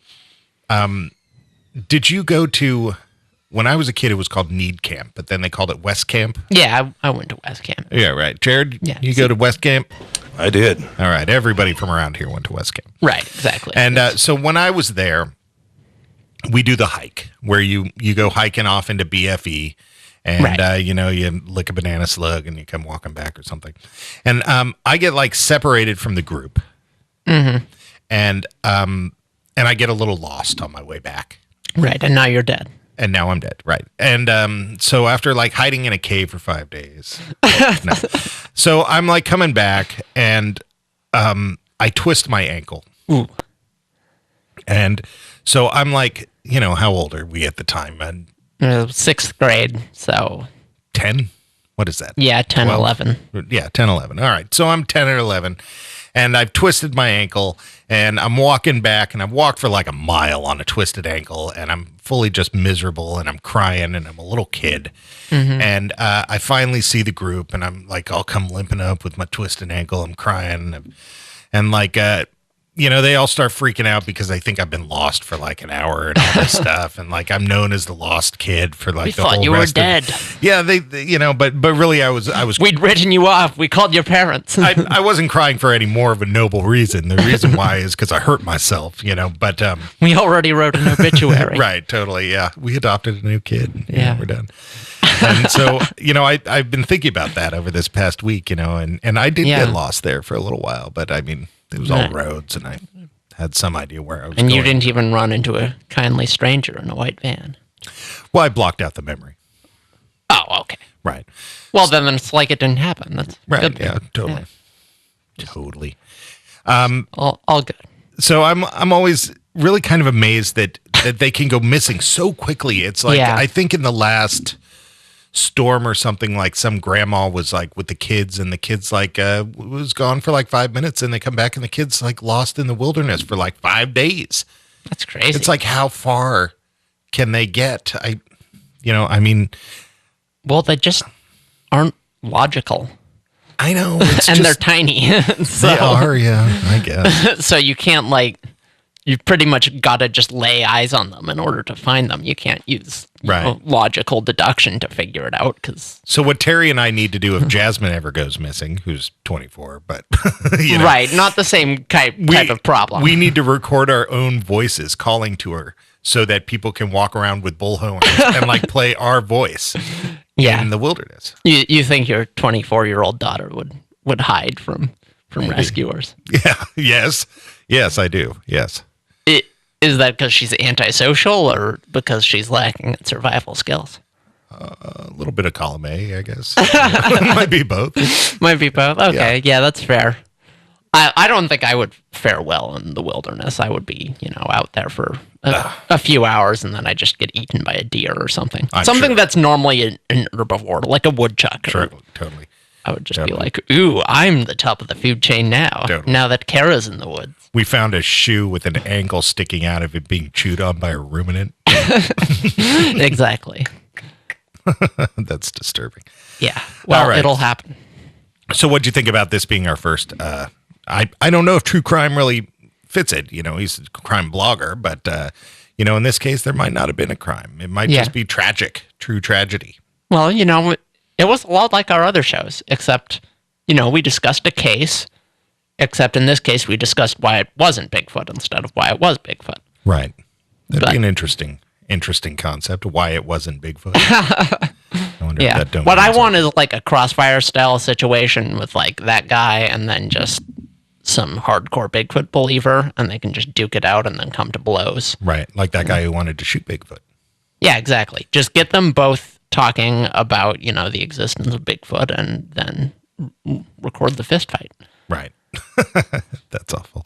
Did you go to, when I was a kid, it was called Need Camp, but then they called it West Camp? Yeah, I went to West Camp. Yeah, right. Jared, yeah, you go to West Camp? I did. All right. Everybody from around here went to West Camp. Right, exactly. And so when I was there, we do the hike where you go hiking off into BFE. And, right. You lick a banana slug and you come walking back or something. And I get like separated from the group. Mm-hmm. And I get a little lost on my way back. Right. And now you're dead. And now I'm dead. Right. And so after like hiding in a cave for 5 days. No. So I'm like coming back and I twist my ankle. Ooh. And so I'm like, how old are we at the time? And 6th grade, so 10? What is that? Yeah, 10, 12? 11. Yeah, 10, 11. All right. So I'm 10 or 11, and I've twisted my ankle, and I'm walking back, and I've walked for like a mile on a twisted ankle, and I'm fully just miserable, and I'm crying, and I'm a little kid. Mm-hmm. And I finally see the group, and I'm like, I'll come limping up with my twisted ankle. I'm crying, and like, they all start freaking out because they think I've been lost for like an hour and all this stuff. And like, I'm known as the lost kid for like the whole rest of it. We thought you were dead. Yeah, they but really I was. We'd written you off. We called your parents. I wasn't crying for any more of a noble reason. The reason why is because I hurt myself, but. We already wrote an obituary. Right, totally, yeah. We adopted a new kid. Yeah. We're done. And so, I've been thinking about that over this past week, and I did get lost there for a little while, but I mean, it was all roads, and I had some idea where I was going. And you didn't even run into a kindly stranger in a white van. Well, I blocked out the memory. Oh, okay. Right. Well, then it's like it didn't happen. That's right. Good. Yeah, totally. Yeah. Totally. All good. So I'm always really kind of amazed that they can go missing so quickly. It's like, I think in the last storm or something, like some grandma was like with the kids, and the kids like was gone for like 5 minutes, and they come back and the kids like lost in the wilderness for like 5 days. That's crazy. It's like, how far can they get? Well, they just aren't logical. I know. And they're tiny. So, they are, yeah, I guess. So you can't, like, you've pretty much got to just lay eyes on them in order to find them. You can't use logical deduction to figure it out. So what Terry and I need to do if Jasmine ever goes missing, who's 24, but right, not the same type of problem. We need to record our own voices calling to her so that people can walk around with bullhorns and like play our voice in the wilderness. You think your 24-year-old daughter would hide from rescuers? Yeah. Yes, I do. Yes. Is that because she's antisocial or because she's lacking in survival skills? A little bit of column A, I guess. Might be both. Might be both. Okay, yeah, that's fair. I don't think I would fare well in the wilderness. I would be, out there for a few hours and then I just get eaten by a deer or something. Something that's normally an herbivore, like a woodchuck. Sure, totally. I would just be like, ooh, I'm the top of the food chain now. Totally. Now that Kara's in the woods. We found a shoe with an ankle sticking out of it being chewed on by a ruminant. Exactly. That's disturbing. Yeah. Well, it'll happen. So what'd you think about this being our first? I don't know if true crime really fits it. He's a crime blogger, but, in this case, there might not have been a crime. It might just be tragic, true tragedy. Well, it was a lot like our other shows, except, we discussed a case, except in this case, we discussed why it wasn't Bigfoot instead of why it was Bigfoot. Right. That'd be an interesting concept, why it wasn't Bigfoot. I wonder if that what I want is like a Crossfire-style situation with, like, that guy and then just some hardcore Bigfoot believer, and they can just duke it out and then come to blows. Right, like that guy who wanted to shoot Bigfoot. Yeah, exactly. Just get them both talking about, the existence of Bigfoot and then record the fist fight. Right. That's awful.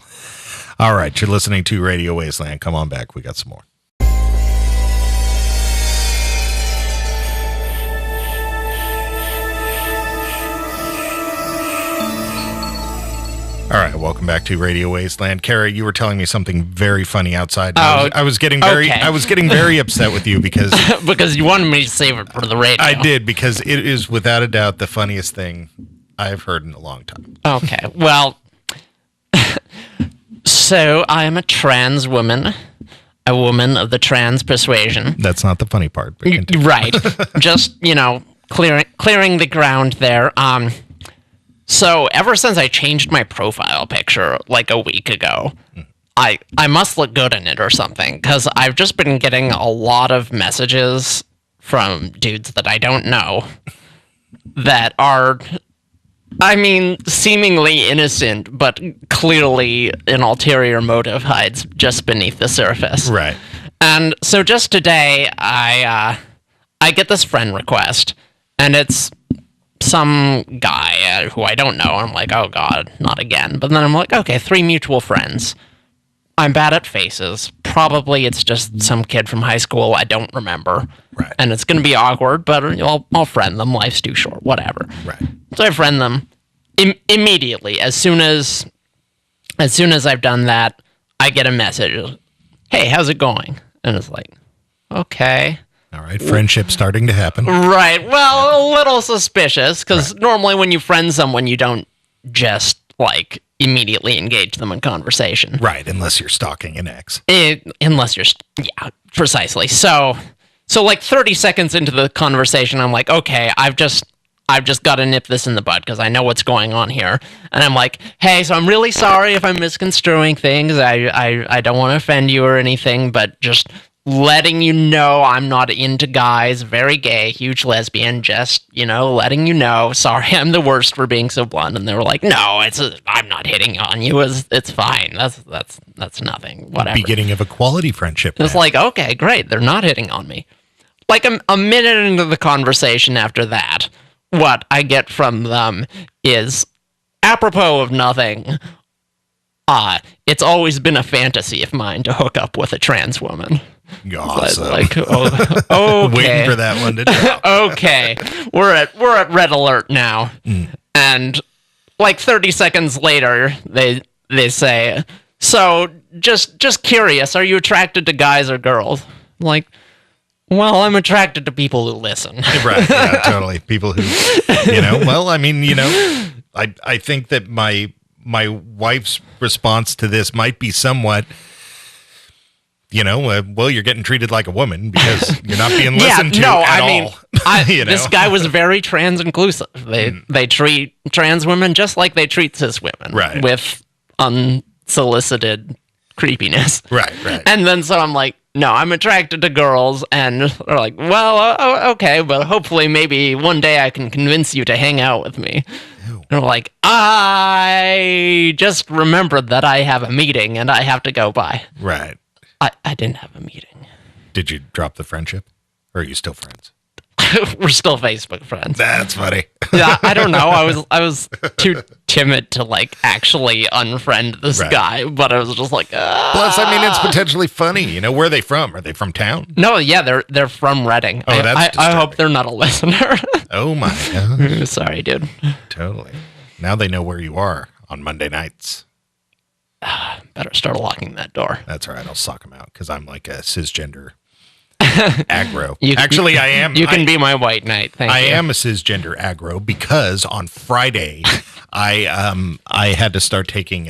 All right, you're listening to Radio Wasteland. Come on back. We got some more. All right, welcome back to Radio Wasteland. Kara, you were telling me something very funny outside. I was getting very upset with you because because you wanted me to save it for the radio. I did, because it is without a doubt the funniest thing I've heard in a long time. Okay, well, so I am a trans woman, a woman of the trans persuasion. That's not the funny part. But right, just clearing the ground there. So ever since I changed my profile picture like a week ago, I must look good in it or something, because I've just been getting a lot of messages from dudes that I don't know that are, seemingly innocent, but clearly an ulterior motive hides just beneath the surface. Right. And so just today, I get this friend request, and it's some guy who I don't know. I'm like, oh God, not again. But then I'm like, okay, 3 mutual friends. I'm bad at faces. Probably it's just some kid from high school I don't remember. Right. And it's going to be awkward, but I'll friend them. Life's too short. Whatever. Right. So I friend them immediately. As soon as I've done that, I get a message. Hey, how's it going? And it's like, okay. All right, friendship starting to happen. Right. Well, a little suspicious, because normally when you friend someone, you don't just, immediately engage them in conversation. Right, unless you're stalking an ex. Yeah, precisely. So 30 seconds into the conversation, I'm like, okay, I've just got to nip this in the bud, because I know what's going on here. And I'm like, hey, so I'm really sorry if I'm misconstruing things. I don't want to offend you or anything, but just letting you know I'm not into guys, very gay, huge lesbian, just, letting you know, sorry, I'm the worst for being so blunt. And they were like, no, I'm not hitting on you, it's fine, that's nothing, whatever. Beginning of a quality friendship. It's like, okay, great, they're not hitting on me. Like a minute into the conversation after that, what I get from them is, apropos of nothing, it's always been a fantasy of mine to hook up with a trans woman. Awesome. Okay. Waiting for that one to drop. Okay. We're at red alert now. And 30 seconds later, they say, so just curious, are you attracted to guys or girls? Like, well, I'm attracted to people who listen. Right, yeah, totally. People who, I think that my wife's response to this might be somewhat, well, you're getting treated like a woman because you're not being listened to at all. This guy was very trans inclusive. They treat trans women just like they treat cis women, right? With unsolicited creepiness, right. And then so I'm like, no, I'm attracted to girls, and they're like, well, okay, but hopefully maybe one day I can convince you to hang out with me. Ew. And I'm like, I just remembered that I have a meeting and I have to go by. Right. I didn't have a meeting. Did you drop the friendship? Or are you still friends? We're still Facebook friends. That's funny. Yeah, I don't know. I was too timid to actually unfriend this guy, but I was just like, Plus, it's potentially funny. Where are they from? Are they from town? No, yeah, they're from Reading. Oh, that's I hope they're not a listener. Oh my gosh. Sorry, dude. Totally. Now they know where you are on Monday nights. Better start locking that door. That's all right. I'll sock them out because I'm like a cisgender aggro. Actually, I am. You can be my white knight. Thank you. I am a cisgender aggro because on Friday I had to start taking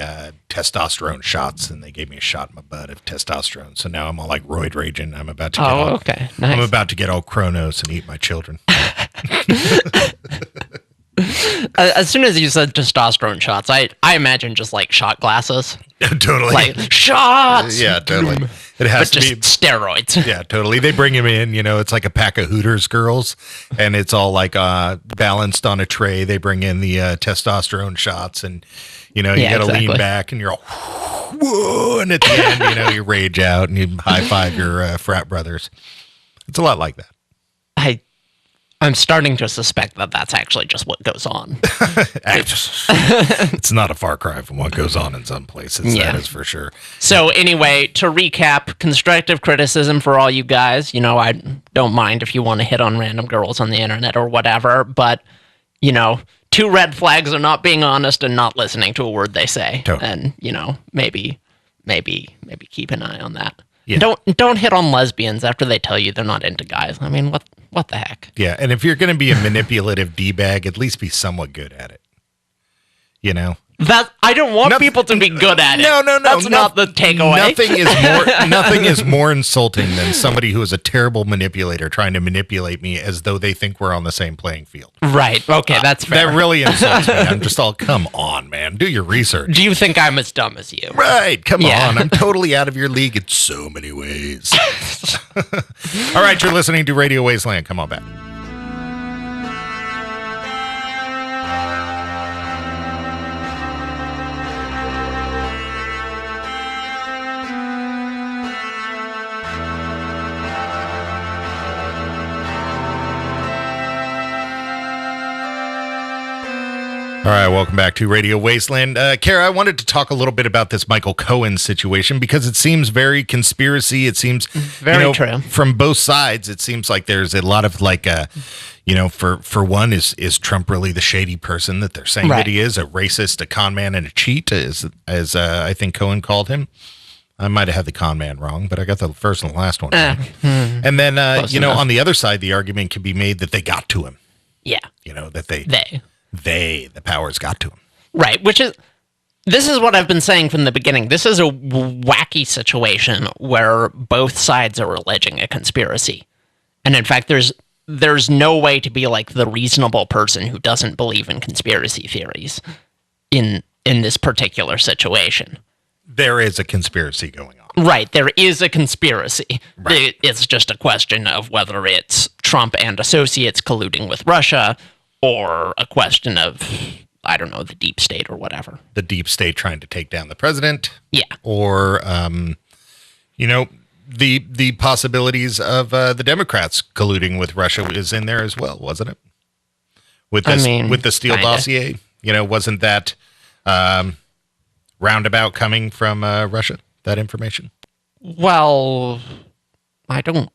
testosterone shots, and they gave me a shot in my butt of testosterone. So now I'm all like roid raging. I'm about to get okay. Nice. I'm about to get all Kronos and eat my children. As soon as you said testosterone shots, I imagine just shot glasses. Totally. Shots! Yeah, totally. It has to be steroids. Yeah, totally. They bring him in, it's like a pack of Hooters girls, and it's all balanced on a tray. They bring in the testosterone shots, and you got to lean back, and you're all, whoa, and at the end, you rage out and you high five your frat brothers. It's a lot like that. I'm starting to suspect that that's actually just what goes on. It's not a far cry from what goes on in some places. Yeah. That is for sure. So anyway, to recap, constructive criticism for all you guys. I don't mind if you want to hit on random girls on the internet or whatever, but, 2 red flags are not being honest and not listening to a word they say. Totally. And, maybe keep an eye on that. Yeah. Don't hit on lesbians after they tell you they're not into guys. What the heck? Yeah, and if you're going to be a manipulative D-bag, at least be somewhat good at it. That I don't want people to be good at it. No. That's not the takeaway. Nothing is more insulting than somebody who is a terrible manipulator trying to manipulate me as though they think we're on the same playing field. Right. Okay, that's fair. That really insults me. I'm just all, come on, man. Do your research. Do you think I'm as dumb as you? Right. Come on. I'm totally out of your league in so many ways. All right, you're listening to Radio Wasteland. Come on back. All right, welcome back to Radio Wasteland. Kara, I wanted to talk a little bit about this Michael Cohen situation because it seems very conspiracy. It seems very true from both sides. It seems like there's a lot of for one, is Trump really the shady person that they're saying that he is? A racist, a con man, and a cheat, as I think Cohen called him. I might have had the con man wrong, but I got the first and the last one wrong. And then, on the other side, the argument can be made that they got to him. Yeah. That the powers got to him. Right, this is what I've been saying from the beginning. This is a wacky situation where both sides are alleging a conspiracy. And in fact, there's no way to be like the reasonable person who doesn't believe in conspiracy theories in this particular situation. There is a conspiracy going on. Right, there is a conspiracy. Right. It's just a question of whether it's Trump and associates colluding with Russia, or a question of, I don't know, the deep state or whatever. The deep state trying to take down the president. Yeah. Or, the possibilities of the Democrats colluding with Russia is in there as well, wasn't it? With the Steele dossier, wasn't that roundabout coming from Russia, that information? Well, I don't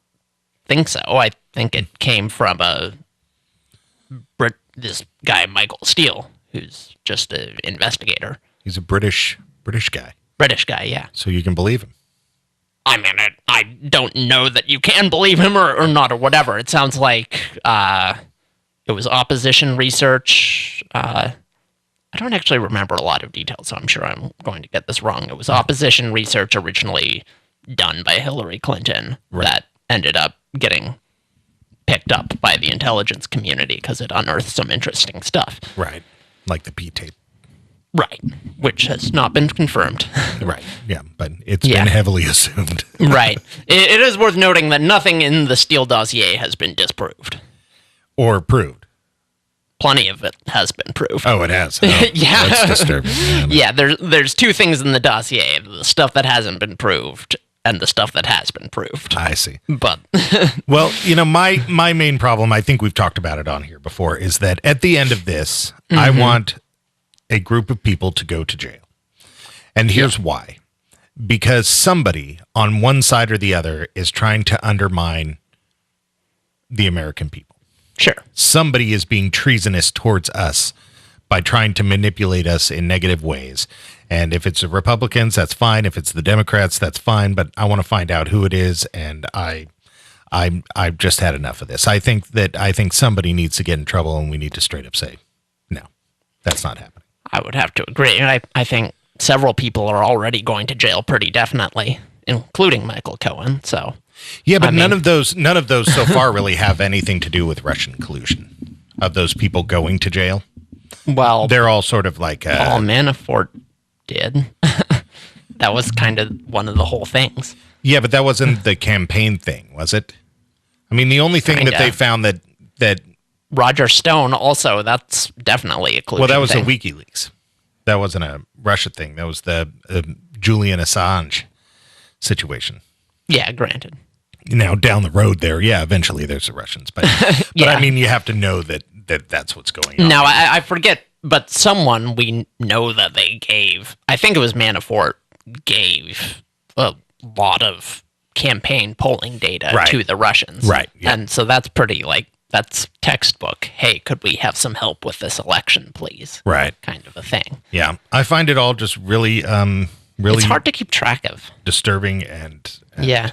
think so. I think it came from this guy, Michael Steele, who's just an investigator. He's a British guy. British guy, yeah. So you can believe him. I mean, I don't know that you can believe him or not or whatever. It sounds like it was opposition research. I don't actually remember a lot of details, so I'm sure I'm going to get this wrong. It was opposition research originally done by Hillary Clinton that ended up getting picked up by the intelligence community because it unearthed some interesting stuff. Right. Like the P-tape. Right. Which has not been confirmed. Right. Yeah, but it's been heavily assumed. Right. It is worth noting that nothing in the Steele dossier has been disproved. Or proved. Plenty of it has been proved. Oh, it has. Oh, yeah. That's disturbing. Yeah, there's two things in the dossier. The stuff that hasn't been proved and the stuff that has been proved. I see. But well, my main problem, I think we've talked about it on here before, is that at the end of this, I want a group of people to go to jail. And here's why. Because somebody on one side or the other is trying to undermine the American people. Sure. Somebody is being treasonous towards us by trying to manipulate us in negative ways. And if it's the Republicans, that's fine. If it's the Democrats, that's fine. But I want to find out who it is. And I've just had enough of this. I think somebody needs to get in trouble, and we need to straight up say, no, that's not happening. I would have to agree. And I think several people are already going to jail pretty definitely, including Michael Cohen. So yeah, but none of those so far really have anything to do with Russian collusion. Of those people going to jail, well, they're all sort of like Paul Manafort did. That was kind of one of the whole things. Yeah, but that wasn't the campaign thing, was it? I mean, the only thing that they found that Roger Stone also, that's definitely a collusion. Well, that was thing. the WikiLeaks. That wasn't a Russia thing. That was the Julian Assange situation. Yeah, granted. Now, down the road there, eventually there's the Russians. But, I mean, you have to know that's what's going on. Now, I forget, but someone we know that they gave, I think it was Manafort, gave a lot of campaign polling data to the Russians. Right. Yeah. And so that's pretty, that's textbook. Hey, could we have some help with this election, please? Right. Kind of a thing. Yeah. I find it all just really it's hard to keep track of. Disturbing and yeah.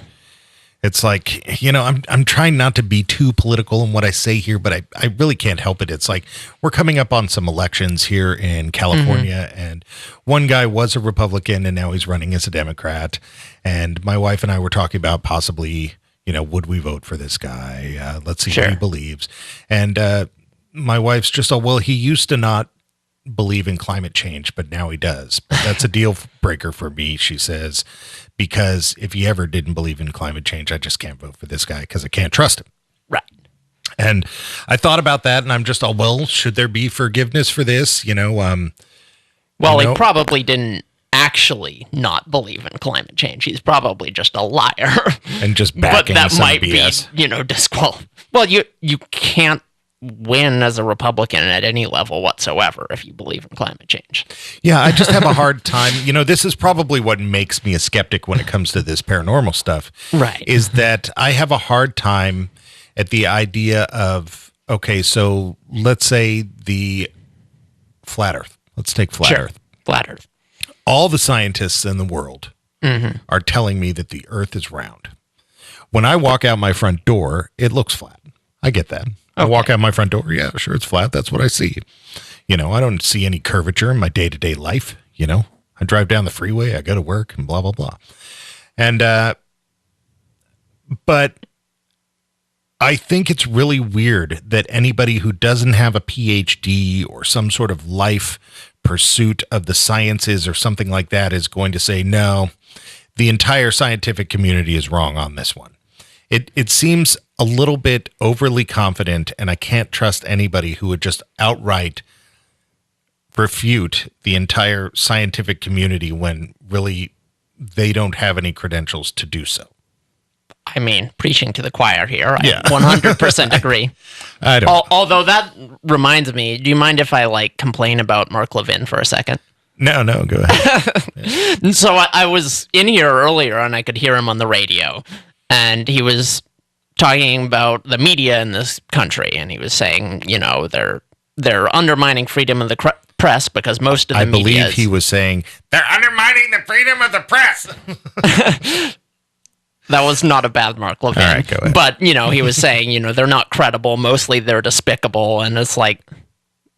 It's like, I'm trying not to be too political in what I say here, but I really can't help it. It's like we're coming up on some elections here in California, and one guy was a Republican and now he's running as a Democrat. And my wife and I were talking about possibly, would we vote for this guy? Let's see what he believes. And my wife's just, he used to not believe in climate change, but now he does. But that's a deal breaker for me, she says, because if he ever didn't believe in climate change, I just can't vote for this guy because I can't trust him. Right. And I thought about that, and I'm just, should there be forgiveness for this? He probably didn't actually not believe in climate change. He's probably just a liar. And just backing but that some might BS. be, disqualified. Well, you can't win as a Republican at any level whatsoever if you believe in climate change. Yeah, I just have a hard time. This is probably what makes me a skeptic when it comes to this paranormal stuff. Right. Is that I have a hard time at the idea of, okay, so let's say the flat Earth. Let's take flat Earth. Flat Earth. All the scientists in the world are telling me that the Earth is round. When I walk out my front door, it looks flat. I get that. I walk out my front door. Yeah, sure, it's flat. That's what I see. I don't see any curvature in my day-to-day life. I drive down the freeway. I go to work and blah, blah, blah. And, but I think it's really weird that anybody who doesn't have a PhD or some sort of life pursuit of the sciences or something like that is going to say, no, the entire scientific community is wrong on this one. It seems a little bit overly confident, and I can't trust anybody who would just outright refute the entire scientific community when really they don't have any credentials to do so. I mean, preaching to the choir here. I 100% agree. I don't. Although that reminds me, do you mind if I complain about Mark Levin for a second? No, go ahead. So I was in here earlier and I could hear him on the radio. And he was talking about the media in this country, and he was saying, they're undermining freedom of the press because most of the media. I believe he was saying they're undermining the freedom of the press. That was not a bad Mark Levin. All right, go ahead. But he was saying, they're not credible. Mostly they're despicable, and it's like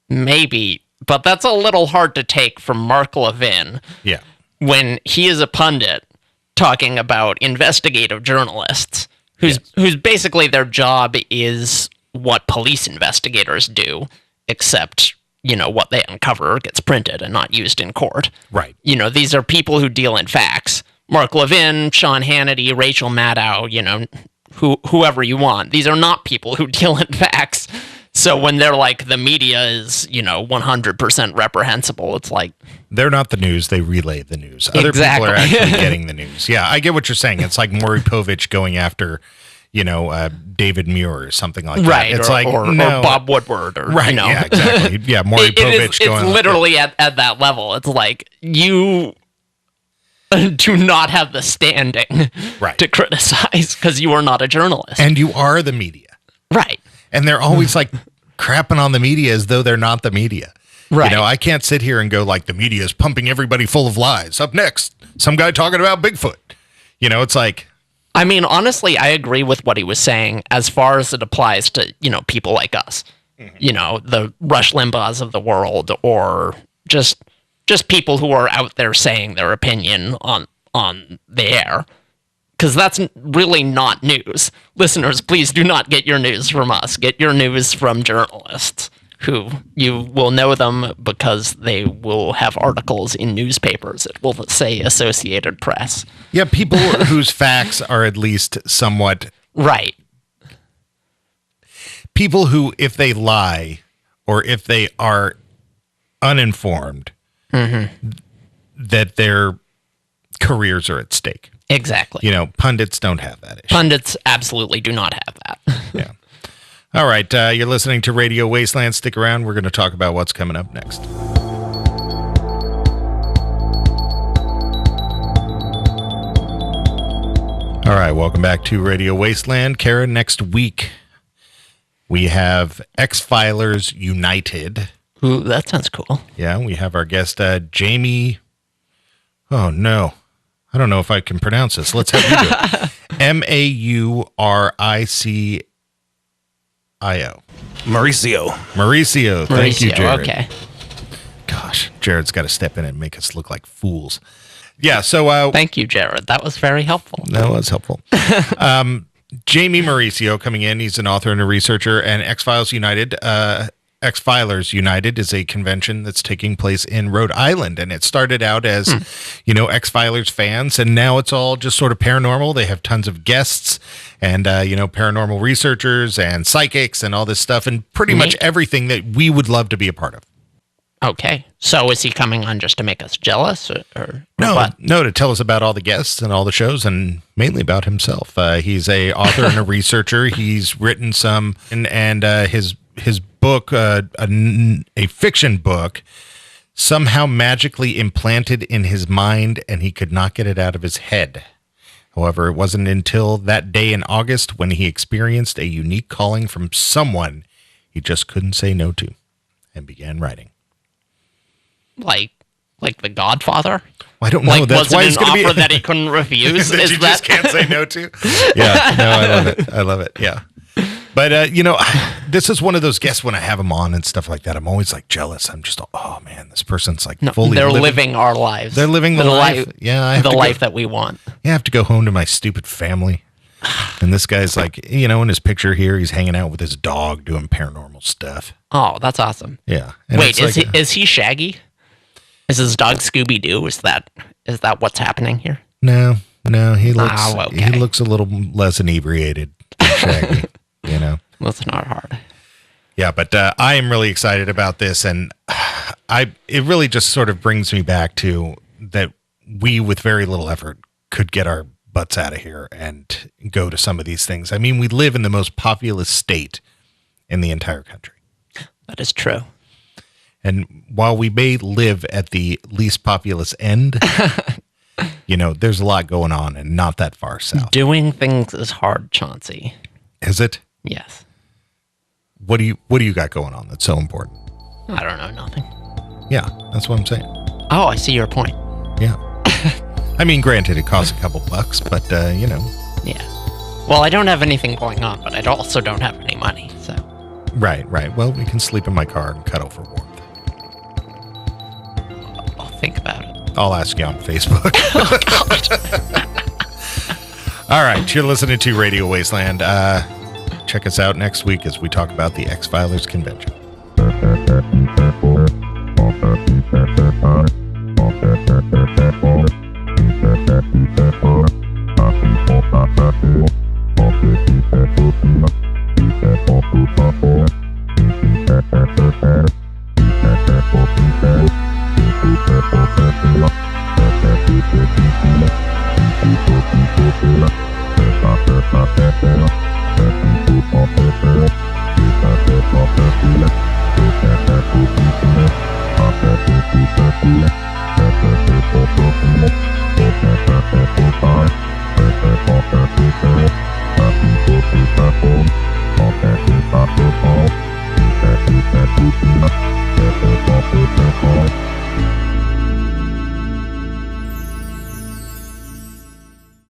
maybe but that's a little hard to take from Mark Levin. Yeah. When he is a pundit talking about investigative journalists, who's basically their job is what police investigators do, except, what they uncover gets printed and not used in court. Right. These are people who deal in facts. Mark Levin, Sean Hannity, Rachel Maddow, whoever you want. These are not people who deal in facts. So when they're like, the media is, 100% reprehensible, it's like... They're not the news, they relay the news. Other people are actually getting the news. Yeah, I get what you're saying. It's like Maury Povich going after, David Muir or something like that. Right, it's or Bob Woodward. Or, right, yeah, exactly. Yeah, Maury Povich going... It's literally at that level. It's like, you... do not have the standing to criticize because you are not a journalist. And you are the media. Right. And they're always like crapping on the media as though they're not the media. Right. I can't sit here and go like the media is pumping everybody full of lies. Up next, some guy talking about Bigfoot. It's like... I mean, honestly, I agree with what he was saying as far as it applies to, people like us. Mm-hmm. The Rush Limbaughs of the world, or just people who are out there saying their opinion on the air. Because that's really not news. Listeners, please do not get your news from us. Get your news from journalists, who you will know them because they will have articles in newspapers. It will say Associated Press. Yeah, people whose facts are at least somewhat... Right. People who, if they lie, or if they are uninformed, that their careers are at stake. Exactly. Pundits don't have that issue. Pundits absolutely do not have that. Yeah. All right. You're listening to Radio Wasteland. Stick around. We're going to talk about what's coming up next. All right. Welcome back to Radio Wasteland. Kara, next week we have X-Filers United. Ooh, that sounds cool. Yeah. We have our guest, Jamie. Oh, no. I don't know if I can pronounce this. Let's have you do it. Mauricio. Mauricio. Thank you, Jared. Okay. Gosh, Jared's got to step in and make us look like fools. Yeah, so... thank you, Jared. That was very helpful. That was helpful. Jamie Mauricio coming in. He's an author and a researcher. And X-Filers United is a convention that's taking place in Rhode Island, and it started out as, X-Filers fans, and now it's all just sort of paranormal. They have tons of guests and, paranormal researchers and psychics and all this stuff, and pretty much everything that we would love to be a part of. Okay. So is he coming on just to make us jealous? Or what? No, to tell us about all the guests and all the shows, and mainly about himself. He's a author and a researcher. He's written some, and his book, a fiction book, somehow magically implanted in his mind, and he could not get it out of his head. However, it wasn't until that day in August when he experienced a unique calling from someone he just couldn't say no to, and began writing. Like The Godfather? Well, I don't know. That's why it's an opera that he couldn't refuse. That you just can't say no to? Yeah, no, I love it. I love it. Yeah. But, this is one of those guests when I have them on and stuff like that. I'm always like jealous. I'm just, oh man, this person's like fully they're living our lives. They're living the life. Yeah, the life that we want. Yeah, I have to go home to my stupid family. And this guy's like, in his picture here, he's hanging out with his dog doing paranormal stuff. Oh, that's awesome. Yeah. And wait, is he Shaggy? Is his dog Scooby-Doo? Is that what's happening here? No, he looks a little less inebriated than Shaggy. That's not hard. Yeah, but I am really excited about this, and it really just sort of brings me back to that we, with very little effort, could get our butts out of here and go to some of these things. I mean, we live in the most populous state in the entire country. That is true. And while we may live at the least populous end, there's a lot going on, and not that far south. Doing things is hard, Chauncey. Is it? Yes. What do you got going on that's so important? I don't know, nothing. Yeah, that's what I'm saying. Oh, I see your point. Yeah. I mean, granted, it costs a couple bucks, but, Yeah. Well, I don't have anything going on, but I also don't have any money, so. Right. Well, we can sleep in my car and cuddle for warmth. Think about it. I'll ask you on Facebook. Oh, God. All right, you're listening to Radio Wasteland. Check us out next week as we talk about the X-Filers convention.